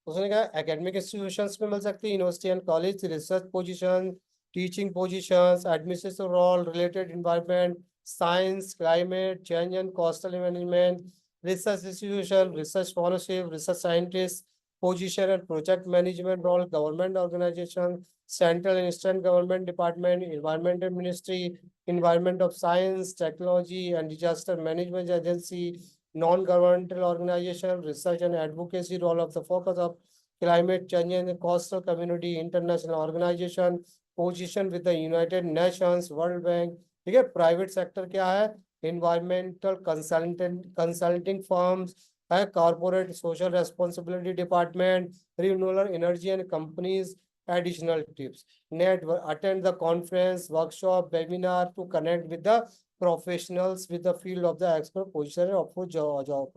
उसने कहा एकेडमिक इंस्टीट्यूशंस में मिल सकती है, university and college, research position, teaching positions, administrative role, related environment, science, climate change and coastal management, research institution, research scholarship, research scientist position and project management role, government organisation, central and eastern government department, environmental ministry, environment of science technology and disaster management agency, non-governmental organization, research and advocacy role of the focus of climate change and coastal community, international organization, position with the United Nations, World Bank। ठीक है, private sector क्या है, environmental consulting firms है, corporate social responsibility department, renewable energy and companies। Additional tips, network, attend the conference, workshop, webinar to connect with the professionals with the field of the expert position of job.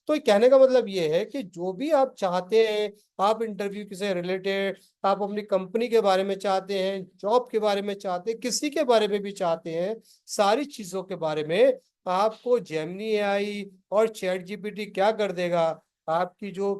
तो कहने का मतलब ये है कि जो भी आप चाहते हैं, आप इंटरव्यू से रिलेटेड, आप अपनी कंपनी के बारे में चाहते हैं, जॉब के बारे में चाहते हैं, किसी के बारे में भी चाहते हैं, सारी चीजों के बारे में आपको जेमिनी एआई और चैट जीपीटी क्या कर देगा, आपकी जो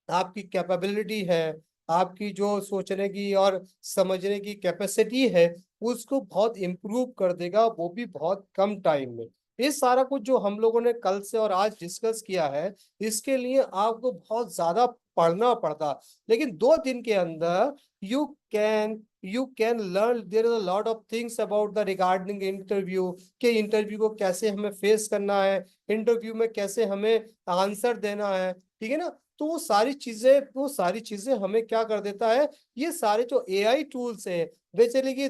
आपकी कैपेबिलिटी है, आपकी जो सोचने की और समझने की कैपेसिटी है, उसको बहुत इम्प्रूव कर देगा, वो भी बहुत कम टाइम में। ये सारा कुछ जो हम लोगों ने कल से और आज डिस्कस किया है, इसके लिए आपको बहुत ज्यादा पढ़ना पड़ता, लेकिन 2 दिन के अंदर you can learn. There is a lot of things about the regarding interview, के इंटरव्यू को कैसे हमें फेस करना है, इंटरव्यू में कैसे हमें आंसर देना है, ठीक है ना। तो वो सारी चीजें हमें क्या कर देता है, ये सारे जो एआई टूल्स है, बेसिकली कि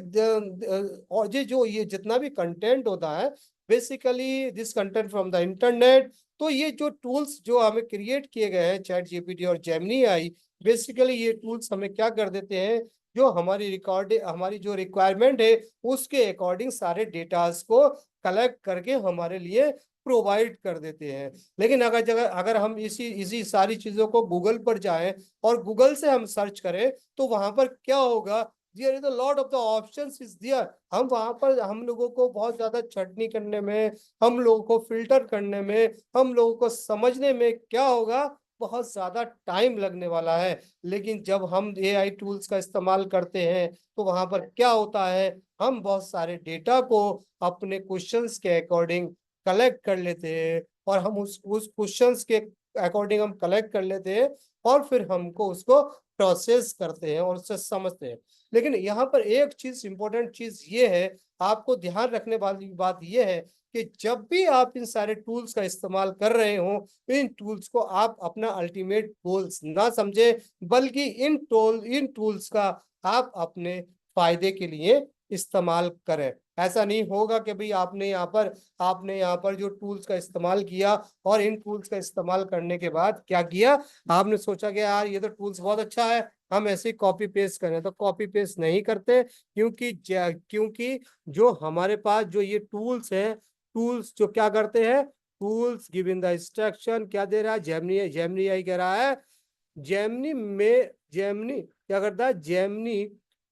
और ये जितना भी कंटेंट होता है, basically this content from the internet. तो ये जो टूल्स जो हमें क्रिएट किए गए हैं, चैट जीपीटी और जेमिनी आई, बेसिकली ये टूल्स हमें क्या कर देते हैं, जो हमारी जो रिक्वायरमेंट है उसके अकॉर्डिंग सारे डेटास को कलेक्ट करके हमारे लिए प्रोवाइड कर देते हैं। लेकिन अगर हम इसी इसी सारी चीजों को गूगल पर जाएं और गूगल से हम सर्च करें, तो वहां पर क्या होगा, there is a lot of the options is there. हम वहां पर हम लोगों को बहुत ज्यादा छटनी करने में, हम लोगों को फिल्टर करने में, हम लोगों को समझने में क्या होगा, बहुत ज्यादा टाइम लगने वाला है। लेकिन जब हम एआई टूल्स का इस्तेमाल करते हैं, तो वहां पर क्या होता है, हम बहुत सारे डेटा को अपने क्वेश्चंस के अकॉर्डिंग कलेक्ट कर लेते हैं, और हम उस क्वेश्चंस के अकॉर्डिंग हम कलेक्ट कर लेते हैं, और फिर हमको उसको प्रोसेस करते हैं और उससे समझते हैं। लेकिन यहाँ पर एक चीज, इंपॉर्टेंट चीज ये है, आपको ध्यान रखने वाली बात ये है कि जब भी आप इन सारे टूल्स का इस्तेमाल कर रहे हो, इन टूल्स को आप अपना अल्टीमेट गोल्स ना समझे, बल्कि इन टूल्स का आप अपने फायदे के लिए इस्तेमाल करें। ऐसा नहीं होगा कि भाई आपने यहाँ पर जो टूल्स का इस्तेमाल किया, और इन टूल्स का इस्तेमाल करने के बाद क्या किया, आपने सोचा कि यार ये तो टूल्स बहुत अच्छा है, हम ऐसे ही कॉपी पेस्ट करें, तो कॉपी पेस्ट नहीं करते। क्योंकि जो हमारे पास जो ये टूल्स है, टूल्स जो क्या करते हैं, tools give in the instruction, क्या दे रहा है, जेमिनी आई कह रहा है, जेमिनी क्या करता है,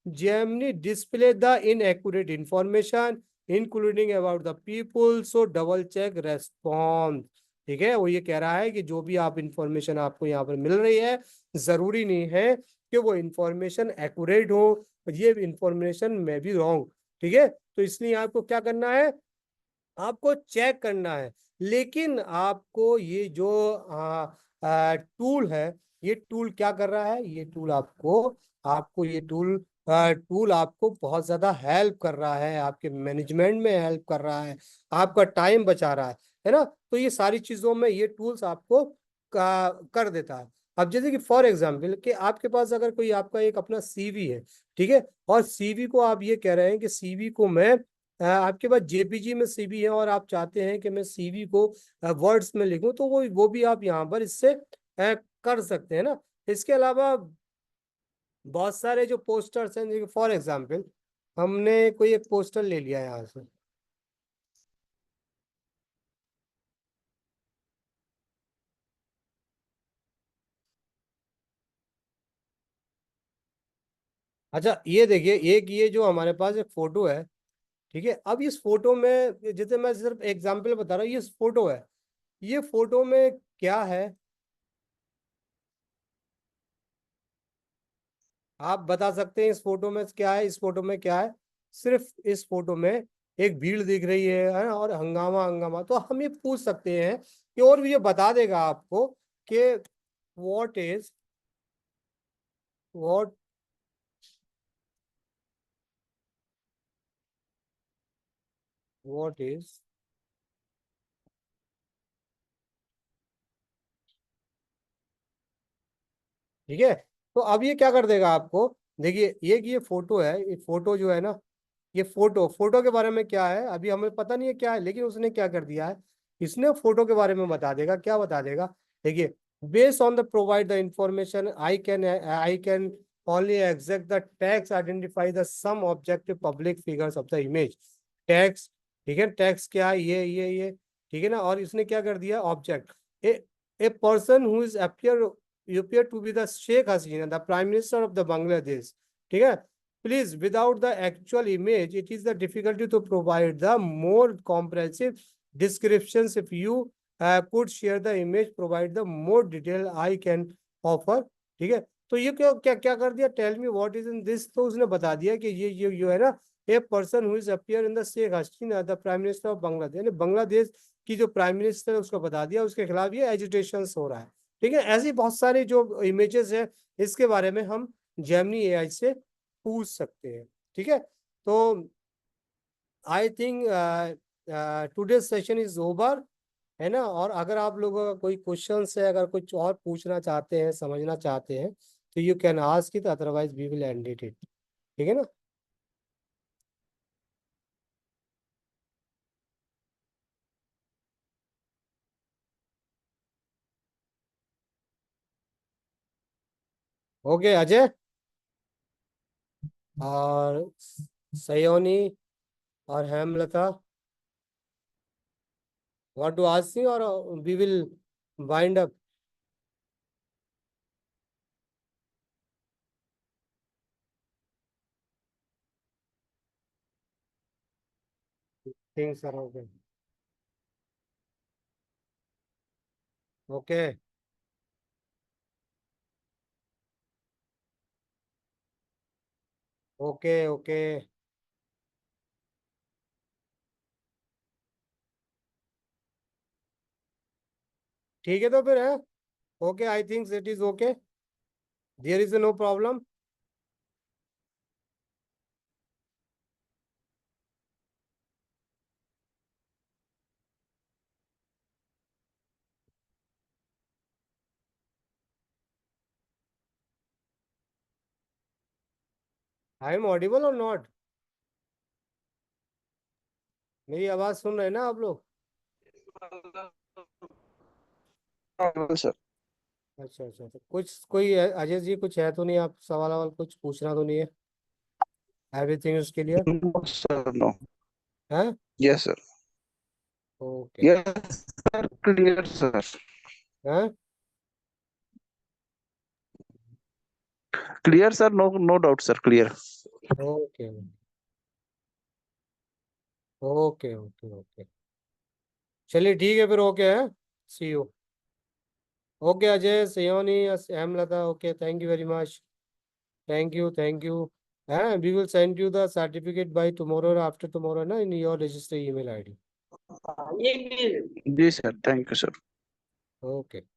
Gemini display the inaccurate information including about the people, so double check response. ठीक है, वो ये कह रहा है कि जो भी आप इंफॉर्मेशन आपको यहाँ पर मिल रही है, जरूरी नहीं है कि वो इंफॉर्मेशन एक्यूरेट हो, ये इंफॉर्मेशन में भी रॉन्ग। ठीक है, तो इसलिए आपको क्या करना है, आपको चेक करना है। लेकिन आपको ये जो टूल है, ये टूल क्या कर रहा है, ये टूल आपको आपको ये टूल आपको बहुत ज्यादा हेल्प कर रहा है, आपके मैनेजमेंट में हेल्प कर रहा है, आपका टाइम बचा रहा है ना। तो ये सारी चीजों में ये टूल्स आपको कर देता है। अब जैसे कि फॉर एग्जाम्पल कि आपके पास अगर कोई आपका एक अपना सीवी है, ठीक है, और सीवी को आप ये कह रहे हैं कि सीवी को मैं आपके पास जेपीजी में सीवी है, और आप चाहते हैं कि मैं सीवी को वर्ड्स में लिखूं, तो वो भी आप यहाँ पर इससे कर सकते हैं ना। इसके अलावा बहुत सारे जो पोस्टर्स हैं, फॉर एग्जांपल हमने कोई एक पोस्टर ले लिया यहाँ से, अच्छा ये देखिए, एक ये जो हमारे पास एक फोटो है, ठीक है। अब इस फोटो में, जैसे मैं सिर्फ एग्जांपल बता रहा हूँ, ये फोटो है, ये फोटो में क्या है आप बता सकते हैं? इस फोटो में क्या है? इस फोटो में क्या है? सिर्फ इस फोटो में एक भीड़ दिख रही है ना, और हंगामा हंगामा। तो हम ये पूछ सकते हैं कि, और भी ये बता देगा आपको कि what is what what is ठीक है। तो अब ये क्या कर देगा आपको, देखिए ये फोटो है, ये फोटो जो है ना, ये फोटो फोटो के बारे में क्या है अभी हमें पता नहीं है क्या है, लेकिन उसने क्या कर दिया है, इसने फोटो के बारे में बता देगा। क्या बता देगा? देखिए, based on the provide the information I can only exact the tags identify the some objective public figures of the image. Tags, ठीक है, टैग्स क्या है? ये ठीक है ना। और इसने क्या कर दिया? Object, A person who is appear to be the Sheikh Hasina, the Prime Minister of the Bangladesh, ठीक है। Please, without the actual image, it is the difficulty to provide the more comprehensive descriptions. If you could share the image, provide the more detail I can offer, ठीक है। तो ये क्या क्या क्या कर दिया? Tell me what is in this. तो उसने बता दिया कि ये है ना, a person who is appear in the Sheikh Hasina the prime minister of Bangladesh, यानी बांग्लादेश की जो प्राइम मिनिस्टर है उसको बता दिया, उसके खिलाफ ये एजिटेशन हो रहा है, ठीक है। ऐसी बहुत सारी जो इमेजेस है, इसके बारे में हम जेमिनी एआई से पूछ सकते हैं, ठीक है। तो I think today session is over, है ना। और अगर आप लोगों का कोई क्वेश्चन है, अगर कुछ और पूछना चाहते हैं, समझना चाहते हैं, तो you can ask it, otherwise we will end it, ठीक है ना। ओके अजय और सयोनी और Hemlata, what to ask me, और we will wind up. Things are okay. Okay okay okay ठीक है, तो फिर है okay. I think it is okay, there is no problem. I am audible or not? मेरी आवाज सुन रहे हैं ना आप लोग?
सर।
अच्छा अच्छा, तो कुछ कोई अजय जी कुछ है तो नहीं? आप सवाल वाल कुछ पूछना तो नहीं है? Everything is clear?
No sir, no.
है?
Yes sir.
Okay.
Yes sir, clear sir.
है?
Clear sir, no no doubt sir, clear.
Okay okay okay okay, चलिए ठीक है फिर, ओके है। See you. Okay Ajay, Sayoni, Hemlata, okay, thank you very much. Thank you. हाँ, we will send you the certificate by tomorrow or after tomorrow ना, in your register email ID.
जी sir, thank you sir.
Okay.